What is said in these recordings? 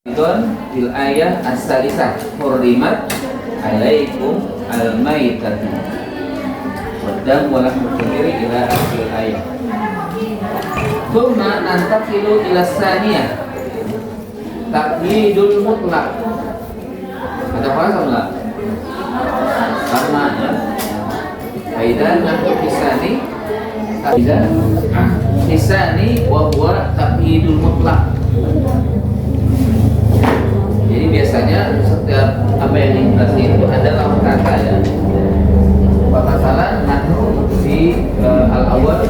Fil ayah as-salisah hurrimat alaikum al-maitatu wadam walakum khabiri ila akhir ayat. Thumma nantaqilu ila saniyah taqyidul mutlaq. Ada bahasa enggak? Sama ya. Faidan kisani Faidan kisani wa huwa taqyidul mutlaq. Jadi biasanya setiap apa yang dikasih itu adalah kata ya. Masalah nahnu di al-awwal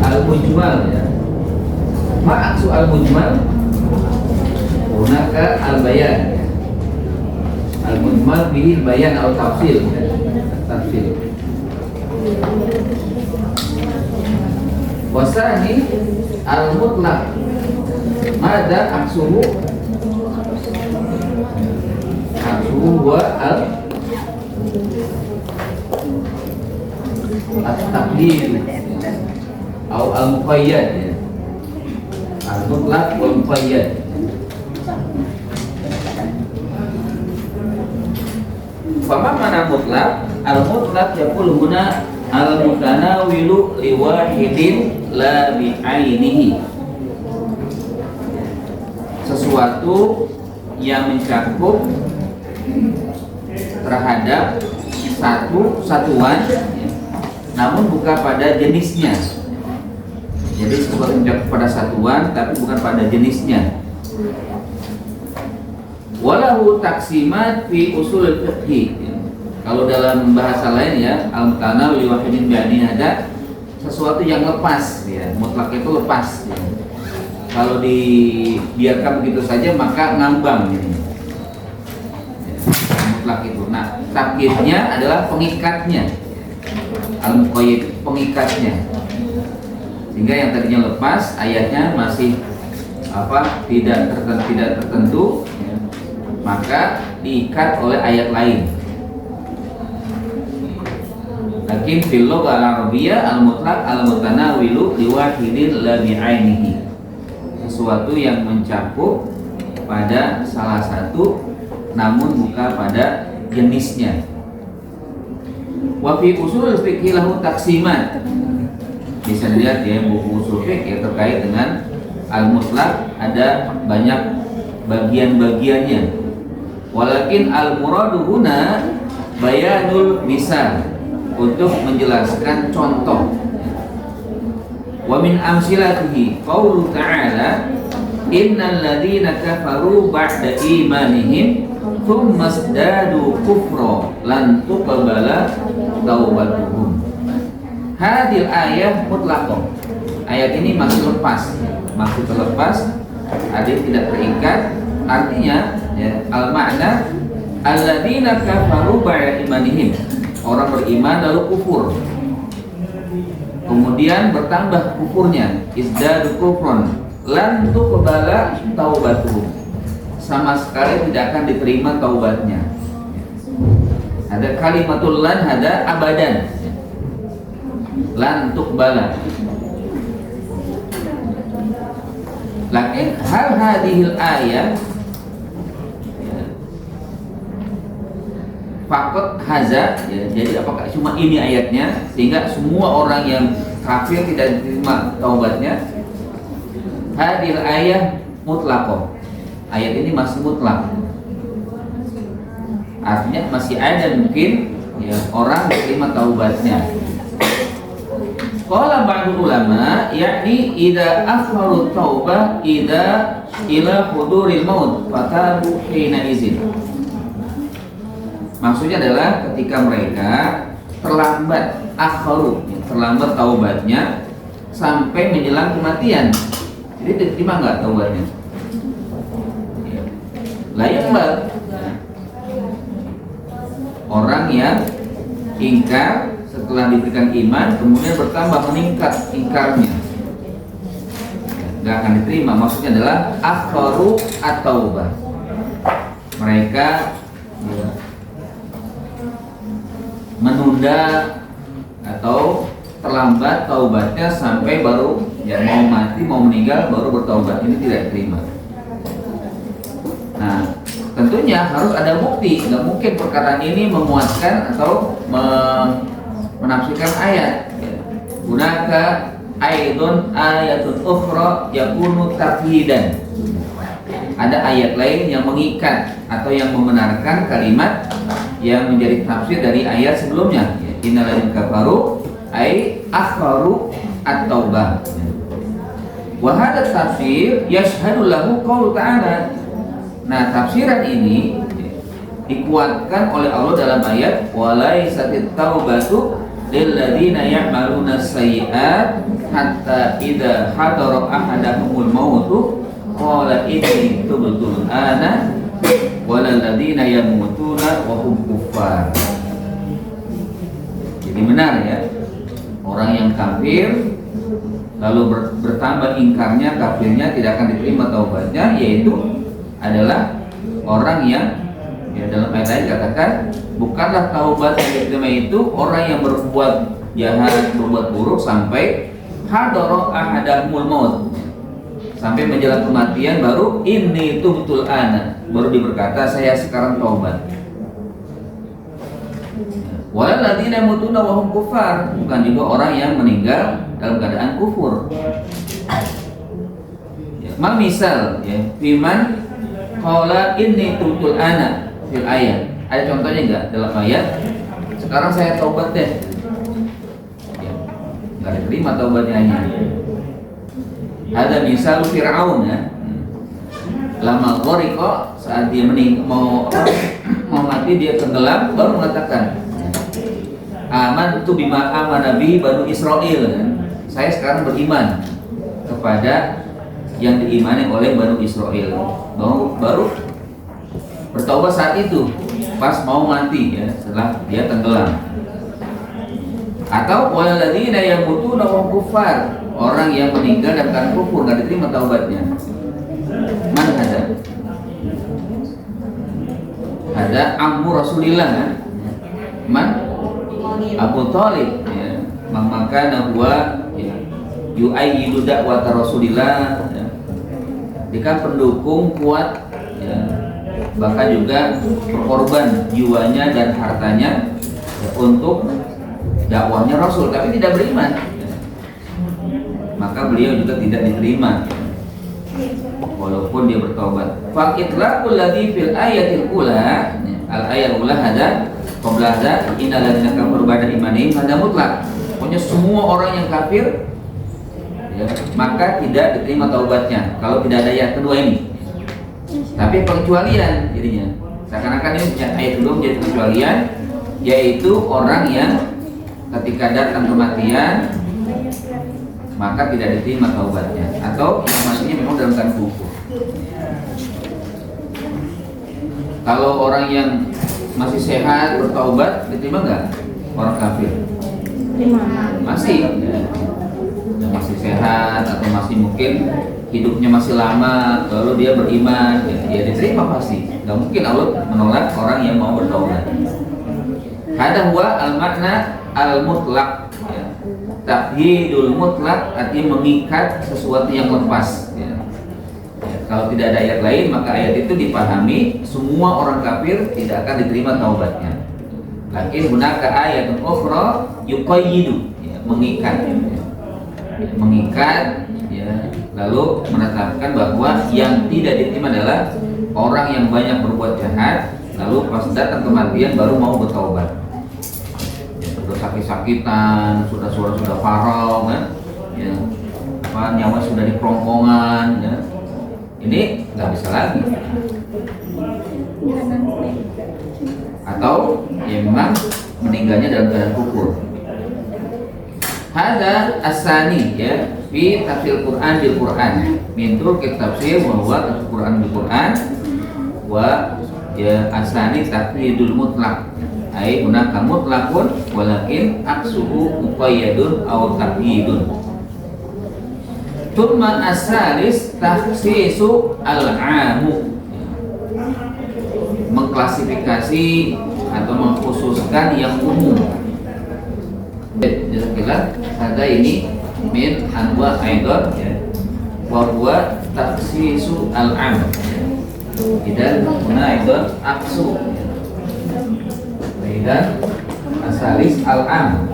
al-mujmal ya. Ma'aksu al-mujmal hunaka al-bayan. Al-mujmal bihi al-bayan atau tafsil. Tafsil. Wasani al-mutlaq. Mada aksuhu wa al-taqdir atau al-muqayyad ya. Al-mutlaq wal muqayyad. Fama mana mutlaq? Al-mutlaq yaqulu huna al-mutanawilu li wahidin la bi'ainihi. Sesuatu yang mencakup terhadap satu satuan namun bukan pada jenisnya. Jadi sesuatu mencakup pada satuan tapi bukan pada jenisnya. Walahu taksimat fi usul fiqh. Kalau dalam bahasa lain ya, al-mutanawi wahidin bi'aini ada sesuatu yang lepas ya, mutlak itu lepas ya. Kalau dibiarkan begitu saja maka ngambang ini. Ya, mutlak itu. Nah, takyidnya adalah pengikatnya. Al-muqayyid pengikatnya. Sehingga yang tadinya lepas ayatnya masih tidak tertentu ya, maka diikat oleh ayat lain. Lakin fil lughah al-arabiyyah al-mutlaq al-mutanawilu liwahidin la bi'ainihi. Sesuatu yang mencakup pada salah satu namun bukan pada jenisnya. Wa fi usul fiqh lahu taksimat. Bisa dilihat ya buku usul fiqh ya, terkait dengan al-mutlaq ada banyak bagian-bagiannya. Walakin al-muradu huna bayanul misal, untuk menjelaskan contoh. Wa min amsilatihi qaulu ta'ala innal ladzina kafaru ba'da imanihim thumma isdadu kufra lan tuqbala taubatuhum. Hadil ayat mutlaqah. Ayat ini masih lepas, masih terlepas, ada tidak terikat. Artinya ya, al-ma'na alladzina kafaru ba'da imanihim, orang beriman lalu kufur, kemudian bertambah kufurnya, izdadu kufron lan tuqbala taubatuhum, sama sekali tidak akan diterima taubatnya. Ada kalimatul lan, ada abadan, lan tuqbala. Lakin hal hadhil ayat fakot haza ya, jadi apakah cuma ini ayatnya sehingga semua orang yang kafir tidak diterima taubatnya? Hadil ayat mutlaqah. Ayat ini masih mutlak. Artinya masih ada mungkin ya, orang diterima taubatnya. Qala ba'dul ulama yakni idza akharu taubah idza ila huduril maut fatabu hina izin. Maksudnya adalah ketika mereka terlambat akharu, terlambat taubatnya sampai menjelang kematian. Jadi diterima nggak taubatnya? Layak banget. Orang yang ingkar setelah diberikan iman kemudian bertambah meningkat ingkarnya, nggak akan diterima. Maksudnya adalah akharu at-taubah. Mereka ya, menunda atau terlambat taubatnya sampai baru ya mau mati mau meninggal baru bertaubat, ini tidak diterima. Nah, tentunya harus ada bukti. Nggak mungkin perkataan ini memuatkan atau menafsirkan ayat. Gunaka aidun ayatun ukhra yakunu taqyidan. Ada ayat lain yang mengikat atau yang membenarkan kalimat yang menjadi tafsir dari ayat sebelumnya. Innal ladzina kafaru ay akharu at-taubah. Wa hadha tafsir yashhadu lahu qaul ta'ala. Nah, tafsiran ini dikuatkan oleh Allah dalam ayat walaisatit taubatu lil ladzina ya'maluna sayyi'at hatta idza hadara ahadahumul mautu qala inni tubtu ana walal ladzina yamutuna wa hum kuffar. Jadi benar ya, orang yang kafir lalu bertambah ingkarnya, kafirnya, tidak akan diterima taubatnya, yaitu adalah orang yang dalam ayat lain katakan bukanlah taubat yang diterima itu orang yang berbuat jahat, berbuat buruk sampai hadara ahadahumul maut, sampai menjelang kematian baru ini tubtul ana, baru berkata saya sekarang taubat. Walal ladzina yamutuna wa hum kufar, bukan juga orang yang meninggal dalam keadaan kufur. Mal misal ya, firman qala inni tubtul ana fil ayat. Ada contohnya enggak dalam ayat? Sekarang saya taubat deh. Ya, enggak diterima taubatnya hanya. Ada misal Fir'aun ya. Lama ghariqa, saat dia mau mati, dia tenggelam, baru mengatakan aman itu bima amana bihi Banu Israil kan? Saya sekarang beriman kepada yang diimani oleh Banu Israil. Baru bertaubat saat itu pas mau mati ya, setelah dia tenggelam. Atau waladzina yamutuna wa kuffar, orang yang meninggal dan keadaan kufur, enggak diterima taubatnya. Mana ada ammu Rasulillah kan? Man Abu Thalib ya, maka huwa ya, yu'ayyidu da'wata Rasulillah ya. Dia pendukung kuat ya, bahkan juga berkorban jiwanya dan hartanya ya, untuk dakwahnya Rasul, tapi tidak beriman ya. Maka beliau juga tidak diterima walaupun dia bertobat. Faqitlaqul ladzi fil ayatil ula, al-ayatul ula hada qabla hada innal ladzina kafaru ba'da imanihim hada mutlak. Pokoknya semua orang yang kafir ya, maka tidak diterima taubatnya kalau tidak ada ayat kedua ini. Tapi pengecualian jadinya. Seakan-akan ini ayat kedua menjadi pengecualian, yaitu orang yang ketika datang kematian maka tidak diterima taubatnya, atau yang matinya memang dalam keadaan kufur. Kalau orang yang masih sehat bertaubat diterima nggak? Orang kafir masih ya, masih sehat atau masih mungkin hidupnya masih lama lalu dia beriman ya diterima pasti. Nggak mungkin Allah menolak orang yang mau bertaubat. Hada huwa al-makna al-mutlaq ya. Taqyidul mutlaq artinya mengikat sesuatu yang lepas ya. Kalau tidak ada ayat lain maka ayat itu dipahami semua orang kafir tidak akan diterima taubatnya. Lakin hunaka ayatun ukhra yuqayyidu ya, mengikat ya. Mengikat ya, lalu menetapkan bahwa yang tidak diterima adalah orang yang banyak berbuat jahat lalu pas datang kematian baru mau bertaubat. Ya, sudah sakit-sakitan, sudah parah kan? Ya, nyawa sudah di kerongkongan ya. Ini nggak bisa lagi. Atau ya memang meninggalnya dalam keadaan kufur. Hada asani ya fi tafsir Quran bil Quran. Min turki tafsir bahwa tafsir Quran bil Quran wa ya asani taqyidul mutlaq. Ai hunaka mutlaqun walakin aksuhu muqayyadun aw taqyidun. Thumma asalis takhsisu al-amu, mengklasifikasi atau mengkhususkan yang umum. Jelas ada ini min anwa aidan wa huwa takhsisu al-am. idan munaidon aksu. Idan asalis al-am.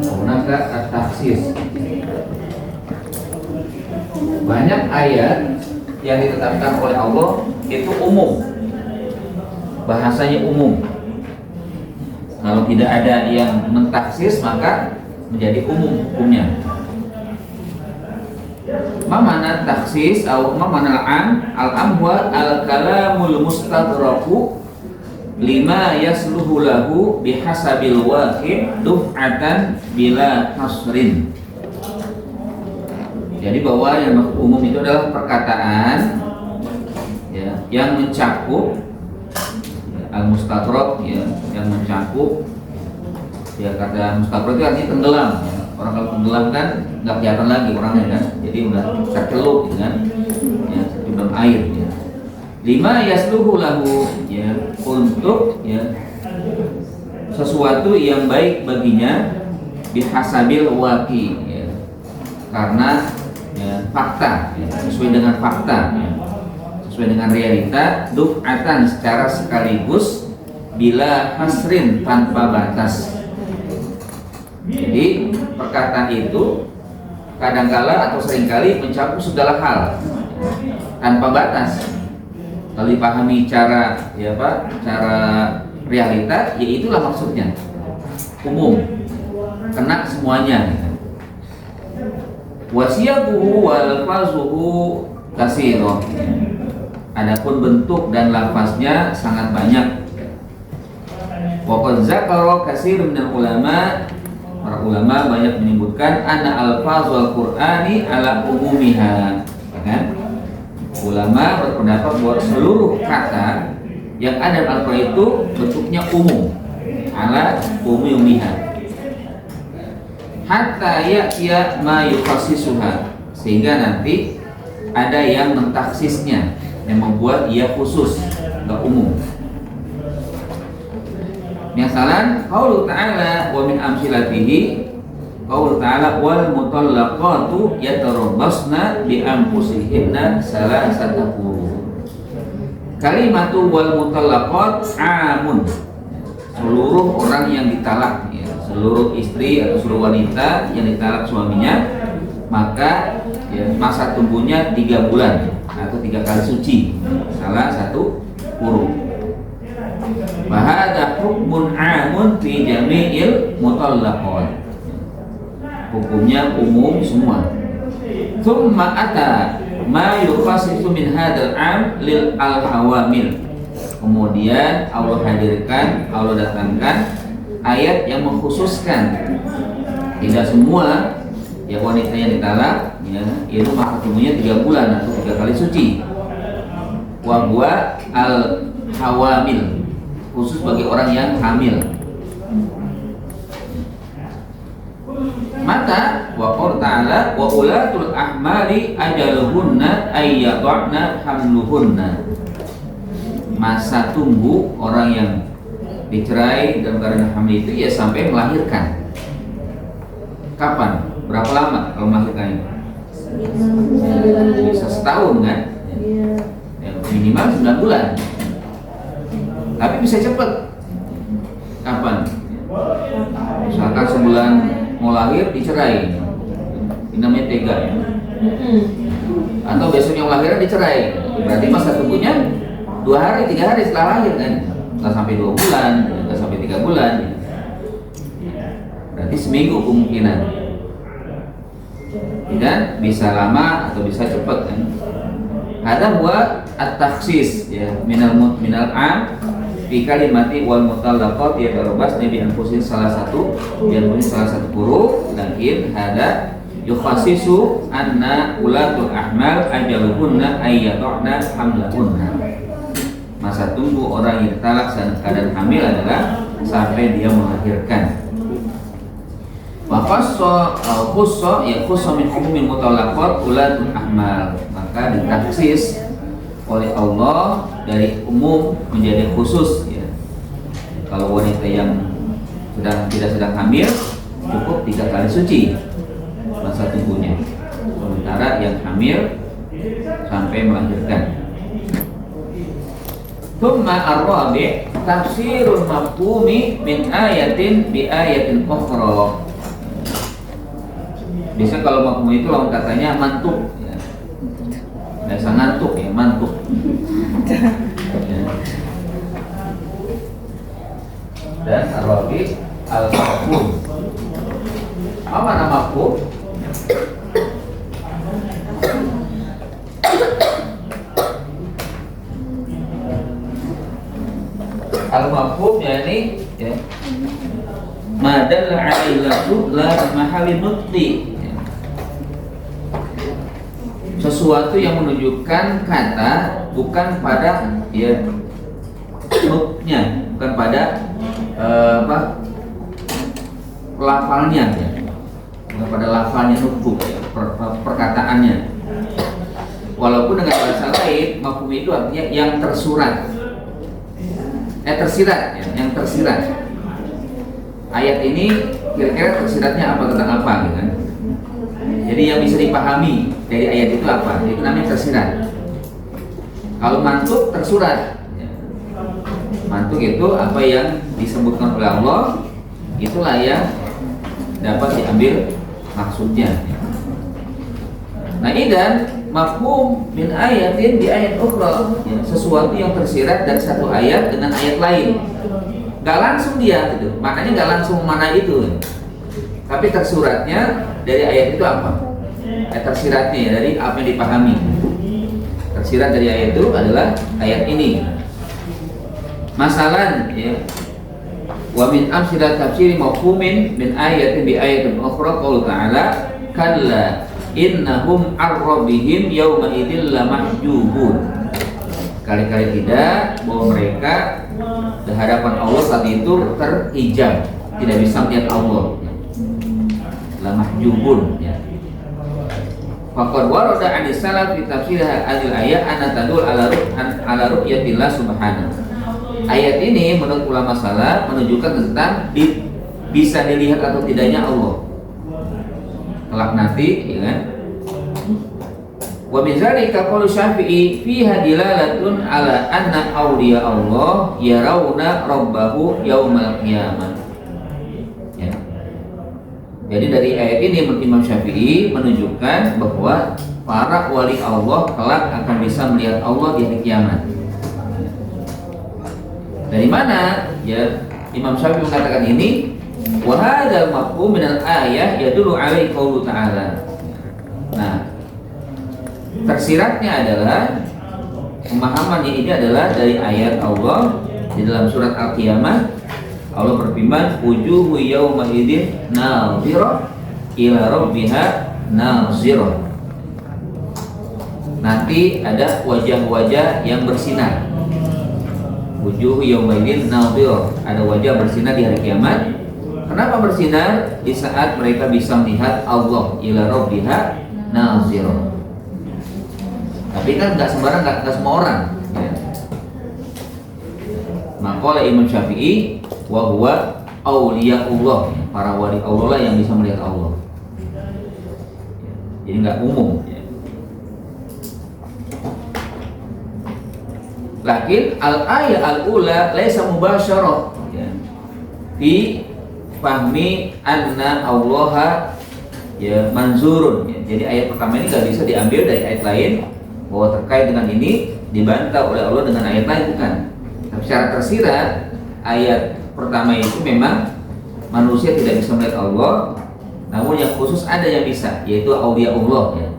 Hunaka at-takhsis. Banyak ayat yang ditetapkan oleh Allah itu umum, bahasanya umum. Kalau tidak ada yang mentaksis maka menjadi umum hukumnya. Mana taksis atau mana al-am? Al-am huwa al-kalamul mustadraku lima yasluhu lahu bihasabil waqi' duf'atan bila hasrin. Jadi bahwa yang maksud umum itu adalah perkataan ya, yang mencakup al-mustadrak ya, yang mencakup ya, kata mustadrak itu artinya tenggelam ya. Orang kalau tenggelam kan nggak kelihatan lagi orangnya kan, jadi udah tercelup gitu kan ya, di dalam air ya. Lima yasluhu lahu ya, untuk ya sesuatu yang baik baginya bihasabil waqi ya, karena ya, fakta ya, sesuai dengan fakta ya, sesuai dengan realita, duf'atan secara sekaligus bila hasrin tanpa batas. Jadi perkataan itu kadangkala atau seringkali mencakup segala hal tanpa batas. Kalau dipahami cara ya Pak, cara realita, ya itulah maksudnya umum, kena semuanya. Wasiyaquhu wal fazuhu katsirah. Adapun bentuk dan lafaznya sangat banyak. Wa qad zakara katsirun minal ulama, para ulama banyak menyebutkan anna alfazul Qur'ani ala umumiha. Kan? Ulama berpendapat bahwa seluruh kata yang ada dalam Al-Qur'an itu bentuknya umum, ala umumiha. Hatta ya'tiya ma yukhassisuha, sehingga nanti ada yang mentaksisnya, yang membuat ia khusus, enggak umum. Misalan qaulu ta'ala wa min amsilatihi qaulu ta'ala wal mutallaqatu yatarabbasna bi anfusihinna salasata quru. Kalimatu wal mutallaqat amun, seluruh orang yang ditalak ya, seluruh istri atau seluruh wanita yang ditalak suaminya, maka ya, masa tunggunya 3 bulan atau 3 kali suci, salah satu quru. Bahada hukmun amun fi jami'il mutallaqat, hukumnya umum semua. Tsumma ata ma yukhassisu min hadzal am lil al-hawamil. Kemudian Allah hadirkan, Allah datangkan ayat yang mengkhususkan tidak semua ya wanita yang ditalak ya, itu masa tunggunya 3 bulan atau 3 kali suci. Wa huwa al-hawamil, khusus bagi orang yang hamil. Maka wa qala ta'ala wa ulatul ahmali ajaluhunna ayyadna hamluhunna. Masa tunggu orang yang dicerai dalam keadaan hamil itu ya sampai melahirkan. Kapan? Berapa lama kalau melahirkan? Bisa setahun kan? Ya, minimal 9 bulan. Tapi bisa cepat. Kapan? Misalkan sebulan mau lahir dicerai, ini namanya tega ya. Atau besoknya lahiran dicerai, berarti masa tunggunya 2 hari, 3 hari setelah lahir kan, nggak sampai 2 bulan, nggak sampai 3 bulan, berarti seminggu kemungkinan. Dan bisa lama atau bisa cepat kan. Ada buat at-takhsis ya, minal am fi kalimati wal mutallaqat yatarabbasna bi anfusihin salah satu huruf, lakin hada yukhassisu anna ulatul ahmal ajaluhunna ayyadna hamlahunna. Masa tunggu orang yang talak dalam keadaan hamil adalah sampai dia melahirkan. Wa khussa ya khussa min hukmil mutallaqat ulatul ahmal, maka ditaksis oleh Allah dari umum menjadi khusus ya. Kalau wanita yang tidak sedang hamil cukup 3 kali suci masa tunggunya, sementara yang hamil sampai melahirkan. Thumma ar-rabi' tafsirul mafhumi min ayatin bi ayatin ukhra. Biasanya kalau mafhum itu lawan katanya mantuk ya. Biasa ngantuk ya, mantuk. Ya. Dan ar-rabi' al-mafhum. Apa nama mafhum? Al-mafhum yakni ya, madalla 'alaihi lafzu la mahalli nutqi. Sesuatu yang menunjukkan kata bukan pada ya nutqnya, bukan pada lafalnya ya. Bukan pada lafalnya nutq ya, perkataannya. Walaupun dengan bahasa lain mafhum itu artinya yang tersurat. Tersirat ya, yang tersirat. Ayat ini kira-kira tersiratnya apa, tentang apa gitu kan? Jadi yang bisa dipahami dari ayat itu apa? Itu namanya tersirat. Kalau mantuk tersurat. Mantuk itu apa yang disebutkan oleh Allah, itulah yang dapat diambil maksudnya. Nah, idan mafhum min ayatin di ayat ukhra, ya, sesuatu yang tersirat dari satu ayat dengan ayat lain. Gak langsung dia gitu. Makanya gak langsung mana itu. Tapi tersuratnya dari ayat itu apa? Tersiratnya ya, dari apa yang dipahami. Tersirat dari ayat itu adalah ayat ini. Masalan ya. Wa min amsilat tafsiri mafhumin min ayatin bi ayatin ukhra qaul ta'ala kalla innahum ar-rabbihim yawma idzil lamahjubun. Kali-kali tidak bahwa mereka di hadapan Allah saat itu terhijab, tidak bisa melihat Allah. Lamahjubun ya. Faqad warada 'ani salaf fi tafsir hadhil ayat anna tadul ala ru'yatillah subhanahu. Ayat ini menurut ulama salaf menunjukkan tentang bisa dilihat atau tidaknya Allah kelak nanti, ya kan? Wa min zalika qaulu Syafi'i fiha dilalatun ala anna awliya Allah yarawna rabbahu yaumal qiyamah. Ya. Jadi dari ayat ini menurut Imam Syafi'i menunjukkan bahwa para wali Allah kelak akan bisa melihat Allah di hari kiamat. Dari mana? Ya, Imam Syafi'i mengatakan ini wa hadzal mafhum min al-ayah yadullu alaihi qaulu ta'ala. Nah, tersiratnya adalah pemahamannya ini adalah dari ayat Allah di dalam surat Al-Qiyamah. Allah berfirman, wujuhu yawma idzin nadhirah ila rabbiha nadhirah. Nanti ada wajah-wajah yang bersinar. Wujuhu yawma idzin nadhirah, ada wajah bersinar di hari kiamat. Kenapa bersinar? Di saat mereka bisa melihat Allah ila rabbiha nazirah. Tapi kan nggak sembarang, nggak semua orang. Ya. Maka Imam Syafi'i wa huwa auliyaullah, para wali Allah lah yang bisa melihat Allah. Jadi nggak umum. Ya. Lakin al-ayat al-ula laisa mubasyarah. Ya. Fi fahmi anna allaha ya manzurun ya. Jadi ayat pertama ini gak bisa diambil dari ayat lain bahwa terkait dengan ini dibantah oleh Allah dengan ayat lain, bukan. Tapi secara tersirat ayat pertama itu memang manusia tidak bisa melihat Allah, namun yang khusus ada yang bisa, yaitu aulia Allah ya.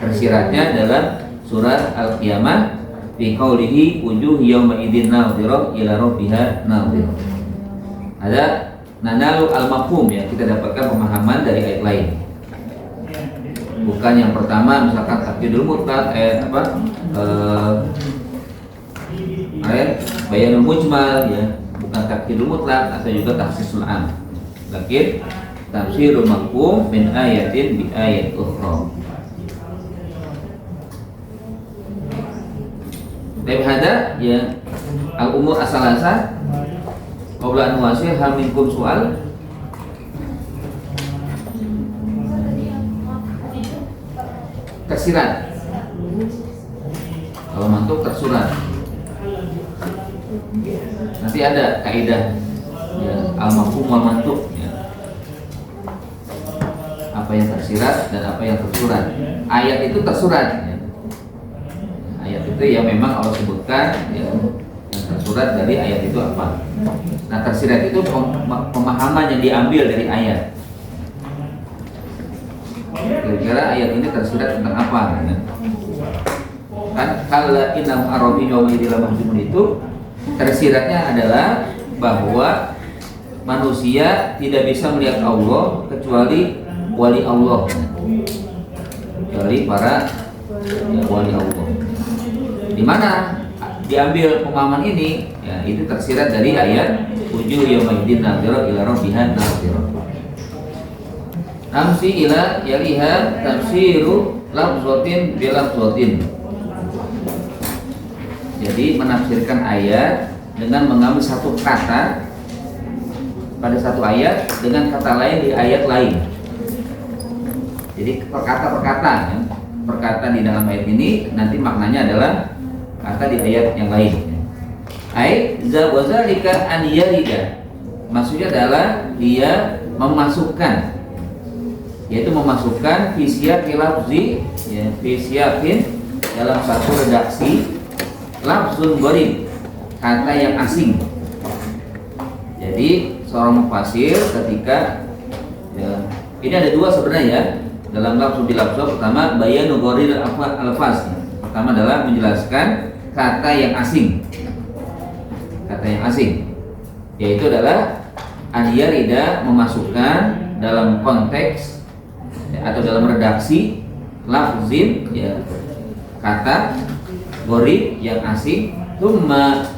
Tersiratnya dalam surat Al-Qiyamah fi qaulihi wujuh yawma idzin nadhirah ila rabbiha nadhirah. Ada nanalu al-mafhum ya, kita dapatkan pemahaman dari ayat lain. Bukan yang pertama misalkan takyidul mutlaq, ayat ayat bayanul mujmal ya, bukan takyidul mutlaq atau juga takhsisul am. Lakin tafsirul mafhum min ayatin bi ayat ukhra. Dari hada ya al-umur asalasa. Qabla an wasih hal minkum soal. Tersirat mantuk tersurat. Nanti ada kaidah ya, al-mafhum wal mantuk ya. Apa yang tersirat dan apa yang tersurat. Ayat itu tersurat ya. Ayat itu ya memang Allah sebutkan ya, yang tersurat dari ayat itu apa. Nah tersirat itu pemahaman yang diambil dari ayat. Kira-kira ayat ini tersirat tentang apa ya? Kan kala inam arabi wa idila mahjumun itu tersiratnya adalah bahwa manusia tidak bisa melihat Allah kecuali wali Allah, kecuali para ya, wali Allah. Di mana diambil pemahaman ini? Ya, itu tersirat dari ayat wujuh yaumaidin nadhira ila rabbiha nadhira. Amsi ila yaliha tafsiru lafzatin bilafzatin. Jadi menafsirkan ayat dengan mengambil satu kata pada satu ayat dengan kata lain di ayat lain. Jadi perkata-perkata ya. Perkata di dalam ayat ini nanti maknanya adalah kata di ayat yang lain. Ai zawazalika an yarida. Maksudnya adalah dia memasukkan, yaitu memasukkan fisiyaqil lafzi ya, fisiyaqin dalam satu redaksi lafzun gharib, kata yang asing. Jadi seorang mufasir ketika ya, ini ada dua sebenarnya ya, dalam lafzu bil lafzu. Pertama bayanu gharil alfaz. Pertama adalah menjelaskan kata yang asing. Kata yang asing yaitu adalah an-yarida, memasukkan dalam konteks ya, atau dalam redaksi lafzin ya, kata gharib yang asing, tsumma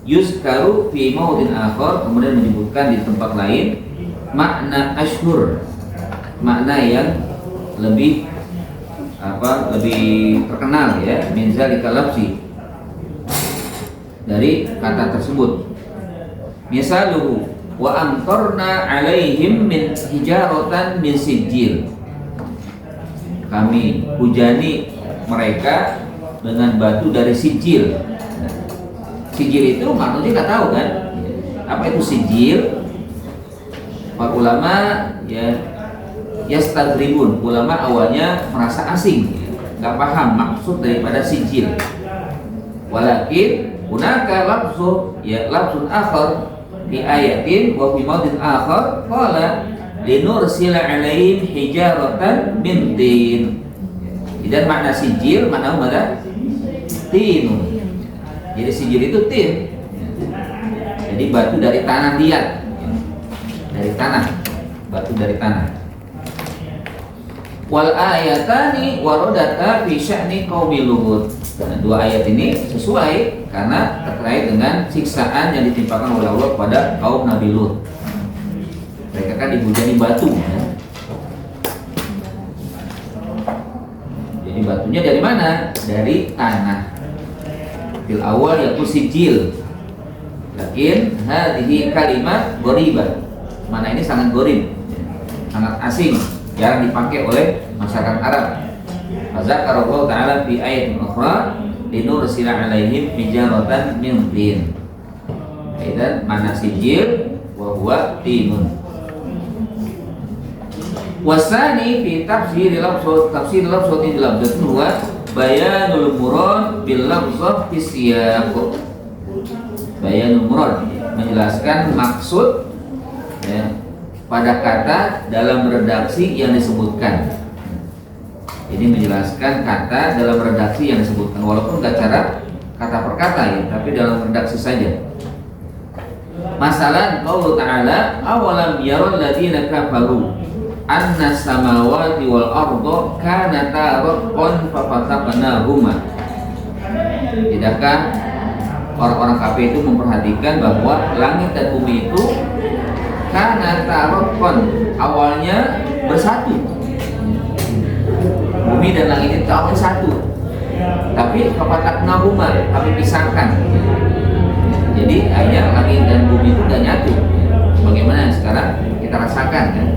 yuzkaru fi maudin akhar, kemudian menyebutkan di tempat lain makna asyhur, makna yang lebih lebih terkenal ya, min zalika lafzi, dari kata tersebut. Misaluhu wa amtarna alaihim min hijaratan min sijil, kami hujani mereka dengan batu dari sijil. Sijil itu maksudnya nggak tahu kan apa itu sijil. Para ulama ya yastaghribun, ulama awalnya merasa asing, nggak paham maksud daripada sijil. Walakin hunaka lafzu ya lafzun akhar di ayatin wa fi maudin akhar qala linursila alaihim hijaratan min tin. Dan makna sijil makna apa? Tin. Jadi sijil itu tin. Jadi batu dari tanah liat, dari tanah, batu dari tanah. Wal ayatani warodata fi sya'ni qaumi Lut. Nah, dua ayat ini sesuai karena terkait dengan siksaan yang ditimpakan oleh Allah kepada kaum Nabi Lut. Mereka kan dihujani batu ya. Jadi batunya dari mana? Dari tanah. Fil awal yaitu sijil. Lakin hadhihi kalimat gharibah. Mana ini sangat gharib, sangat asing, jarang dipakai oleh masyarakat Arab. Fazakarallahu ta'ala fi ayatin ukhra linursila alaihim hijaratan min tin. Dan mana sijil wa huwa tinun. Wasani fi tafsir lafzatin bil lafzatin huwa bayanul murad bil lafzah fi siyaq. Bayanul murad menjelaskan maksud ya, pada kata dalam redaksi yang disebutkan. Jadi menjelaskan kata dalam redaksi yang disebutkan, walaupun nggak cara kata per kata ya, tapi dalam redaksi saja. Masalan qaulu ta'ala awalam yaral ladzina kafaru anna samawati wal arda kanata raqqan fafataqnahuma. Tidakkah orang-orang kafir itu memperhatikan bahwa langit dan bumi itu kanata raqqan, awalnya bersatu. Bumi dan langit itu awalnya satu, tapi fafataqnahuma, kami pisahkan. Jadi ayat langit dan bumi itu udah nyatu. Bagaimana sekarang kita rasakan kan?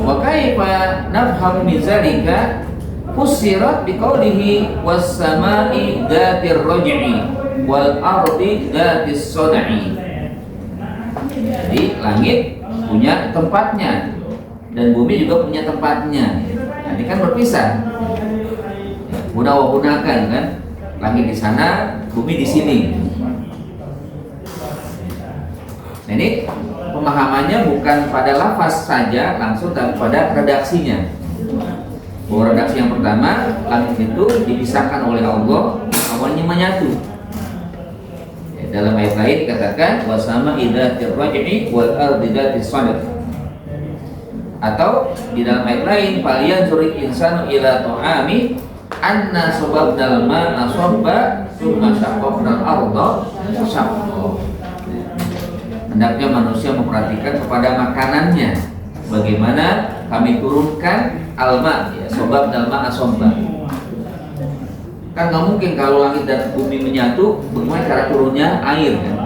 Wa kaifa nafhamu min zalika fussirat biqaulihi was sama'i dzatir raj'i wal ardi dzatis sad'i. Jadi langit punya tempatnya dan bumi juga punya tempatnya. Nah, ini kan berpisah. Gunakan kan, langit di sana, bumi di sini. Nah, ini pemahamannya bukan pada lafaz saja langsung, tapi pada redaksinya. Bahwa redaksi yang pertama, langit itu dipisahkan oleh Allah, awalnya menyatu. Dalam ayat lain dikatakan wasama idzatir raj'i wal ardi dzatis sadr. Atau di dalam ayat lain falyanzuril insanu ila ta'ami anna sababnal ma'a sabba tsumma shaqqaqnal arda shaqqa. Hendaknya manusia memperhatikan kepada makanannya, bagaimana kami turunkan alma, ya, sababnal ma'a sabba. Kan nggak mungkin kalau langit dan bumi menyatu, bagaimana cara turunnya air kan?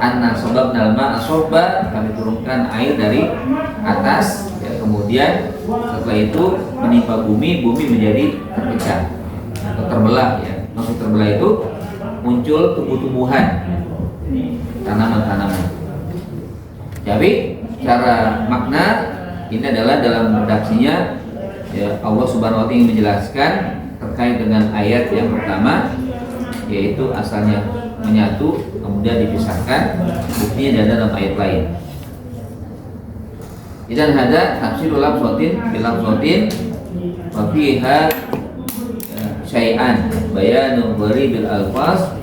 Anna sababnal ma'a sabba, kami turunkan air dari atas, ya, kemudian setelah itu menimpa bumi, bumi menjadi terpecah atau terbelah, ya. Maksud terbelah itu muncul tumbuh-tumbuhan, tanaman-tanaman. Jadi cara makna ini adalah dalam redaksinya, ya, Allah Subhanahu wa taala menjelaskan terkait dengan ayat yang pertama, yaitu asalnya menyatu kemudian dipisahkan, buktinya ada dalam ayat lain. Idan hada tafsirul lafzatin bil lafzatin wa fiha syai'an bayanul bari bil alfaz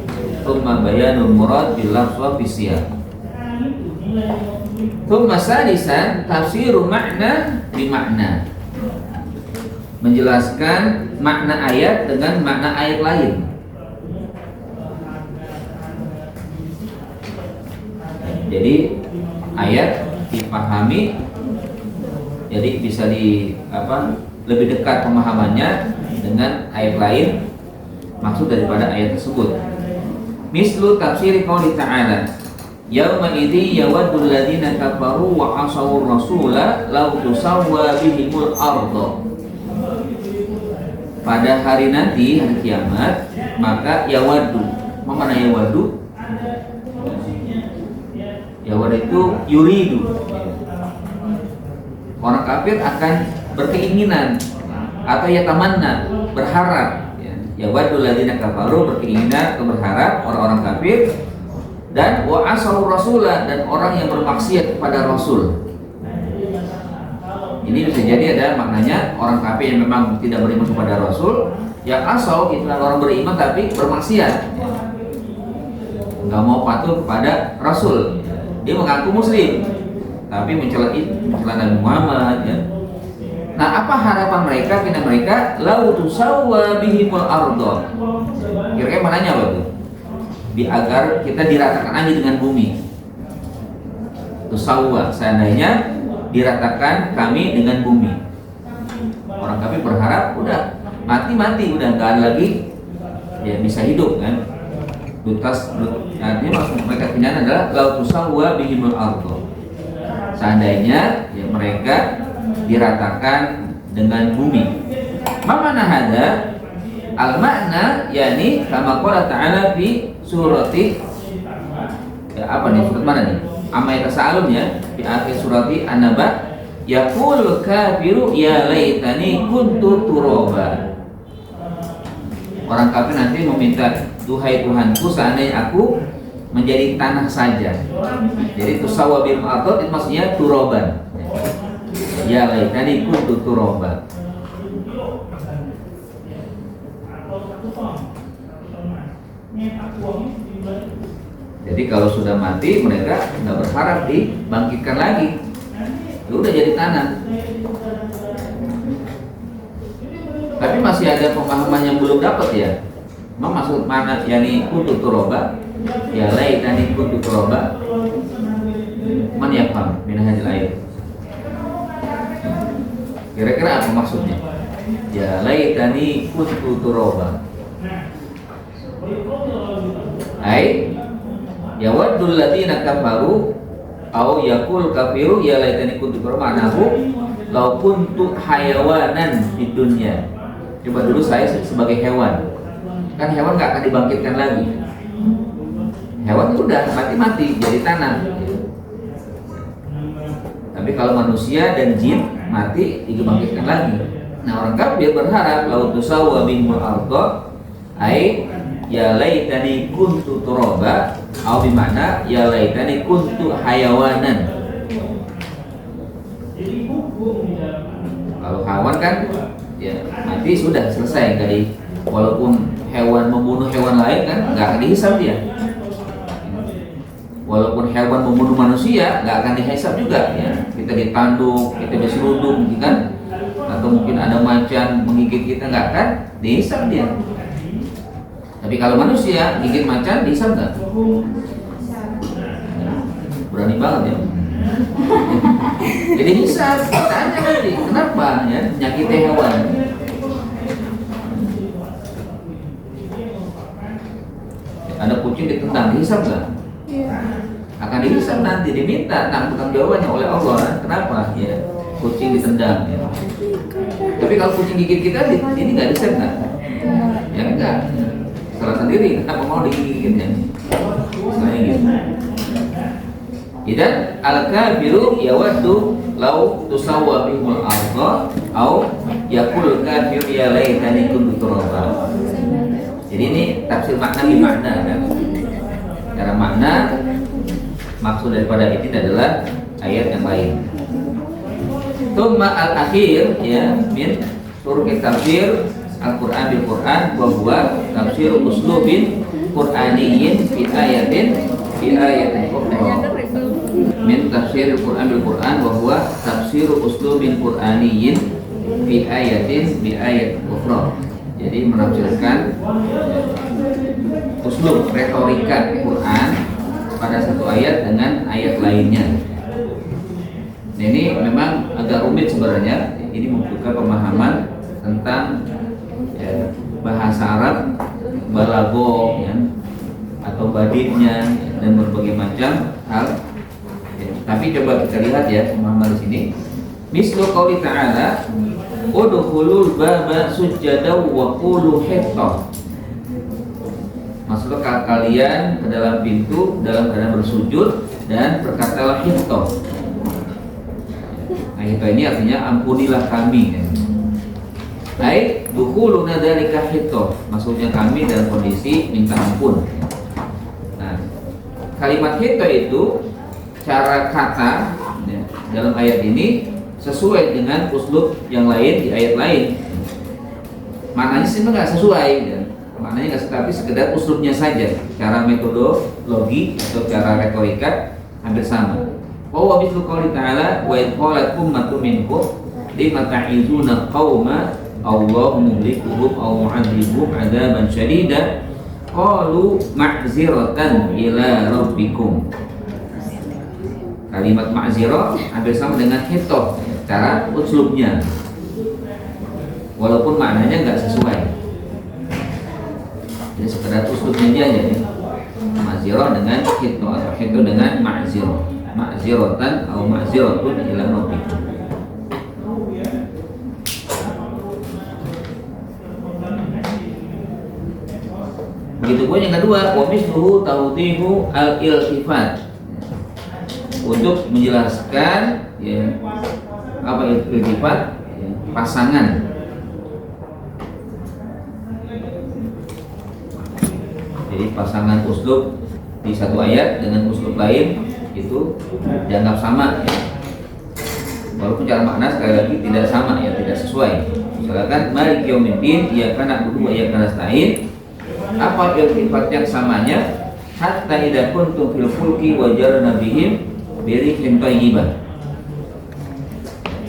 thumma bayanul murad bil lafza fi siyaq. Thumma sadisan tafsiru makna bi makna, menjelaskan makna ayat dengan makna ayat lain. Jadi ayat dipahami, jadi bisa lebih dekat pemahamannya dengan ayat lain, maksud daripada ayat tersebut. Mislu tafsir qouli ta'ala yauma idzi yawaddul ladzina kafaru wa asawur rasula law tusawwa bihimul arda. Pada hari nanti, hari kiamat, maka yawaddu. Mana yawaddu? Yawaddu itu yuridu. Orang kafir akan berkeinginan atau yatamanna, berharap. Yawaddul ladzina kafaru, berkeinginan atau berharap orang-orang kafir, dan wa asawur rasula, dan orang yang bermaksiat kepada Rasul. Ini bisa jadi ada maknanya orang kafir yang memang tidak beriman kepada Rasul, yang asal itu orang beriman tapi bermaksiat, nggak mau patuh kepada Rasul. Dia mengaku Muslim tapi mencela Nabi Muhammad, ya. Nah, apa harapan mereka? Kena mereka lau tusawwa bihimul ardo. Kira-kira mananya apa itu? Agar kita diratakan aja dengan bumi. Tusawwa, seandainya diratakan kami dengan bumi. Orang kafir berharap udah mati udah nggak ada lagi, ya bisa hidup kan. Artinya maksud mereka kenyataan adalah lau tusawwa bihimul ardo. Seandainya ya mereka diratakan dengan bumi. Mana hada al makna, yakni kama qala ta'ala fi surati, ya apa nih, surat mana nih? Amma yatasaalun, ya, di akhir surati An-Naba, yaqul kafiru ya laitani kuntu turaba. Orang kafir nanti meminta, duhai Tuhanku, seandainya aku menjadi tanah saja. Jadi tusawwa bil ardh itu maksudnya turaban. Ya laitani kuntu turaba. Jadi kalau sudah mati mereka nggak berharap dibangkitkan lagi, itu udah jadi tanah. Tapi masih ada pemahaman yang belum dapat, ya. Maksud mana yani kuntu turaba? Ya laitani kuntu turaba. Man yafham min hadhil ayat. Kira-kira apa maksudnya? Ya laitani kuntu turaba. Ai yawaddul ladzina kafaru au yaqul kafiru ya laitani kuntu turaba, ma'nahu law kuntu hayawanan fid dunya Coba dulu saya sebagai hewan, kan hewan nggak akan dibangkitkan lagi. Hewan itu udah mati jadi tanah. Tapi kalau manusia dan jin mati dibangkitkan lagi. Nah, orang kafir berharap lau tusawwa bihimul ardh ai ya laitani kuntu turaba, atau bimana ya laitani kuntu hayawanan. Kalau hewan kan ya mati sudah selesai tadi. Walaupun hewan membunuh hewan lain kan nggak akan dihisab dia. Walaupun hewan membunuh manusia nggak akan dihisab juga ya. Kita ditanduk, kita diseruduk kan, atau mungkin ada macan menggigit kita nggak akan dihisab dia. Tapi kalau manusia gigit macan dihisab nggak? Berani banget ya. Jadi hisab, tanya nanti kenapa ya menyakiti hewan. Ada kucing ditendang, dihisab nggak? Akan dihisab nanti, diminta tanggung jawabannya oleh Allah. Kenapa? Ya, kucing ditendang. Ya. Tapi kalau kucing gigit kita, ini nggak dihisab nggak? Ya enggak. Salah sendiri. Kenapa mau digigitnya? Selain gitu. Idan al-kafiru yawaddu law tusawwa bihul ardh au yaqul kafir ya laitani kuntu turaba. Jadi ini tafsir makna bi makna kan. Cara makna maksud daripada ini adalah ayat yang lain. Tsumma al-akhir ya min turuq tafsir Al-Qur'an bil Qur'an wa huwa tafsir uslubin qur'aniyyin fi ayatin min tafsir Al-Qur'an bil Qur'an wa huwa tafsir uslubin qur'aniyyin fi ayatin bi ayat ukhra. Jadi menafsirkan uslub retorika Quran pada satu ayat dengan ayat lainnya. Nah, ini memang agak rumit sebenarnya. Ini membuka pemahaman tentang ya, bahasa Arab, balago, ya, atau baditnya dan berbagai macam hal. Ya, tapi coba kita lihat ya pemahaman di sini. Mislu qouli ta'ala udkhulul baba sujjadaw wa qulu hittah. Masuklah kalian ke dalam pintu dalam keadaan bersujud dan berkatalah hittah. Nah, hittah ini artinya ampunilah kami. Ai dukhuluna dzalika hittah. Maksudnya kami dalam kondisi minta ampun. Nah, kalimat hittah itu cara kata ya, dalam ayat ini sesuai dengan uslub yang lain di ayat lain. Maknanya sih nggak sesuai, ya. Maknanya nggak, tapi sekedar uslubnya saja. Cara metodologi atau cara retorika hampir sama. Wa mislu qouli ta'ala wa idh qalat ummatun minkum lima ta'izuna qauma Allahu muhlikuhum aw mu'adzibuhum 'adzaban syadida qalu ma'ziratan ila rabbikum. Kalimat ma'zirah hampir sama dengan hittah cara uslubnya, walaupun maknanya nggak sesuai. Jadi sekedar uslubnya aja ya. Ma'zirah dengan hittah atau hittah dengan ma'zirah. Ma'ziratan atau ma'ziratun ila rabbikum. Begitu pun yang kedua, wa misluhu tawdihu al-iltifat. Untuk menjelaskan ya, apa iltifat ya, pasangan. Jadi pasangan uslub di satu ayat dengan uslub lain itu dianggap sama ya. Walaupun cara makna sekali lagi tidak sama ya, tidak sesuai. Misalkan maliki yaumiddin iyyaka na'budu wa iyyaka nasta'in. Apa iltifat yang samanya? Hatta idza kuntum fil fulki wa jarna bihim birihin thayyibah.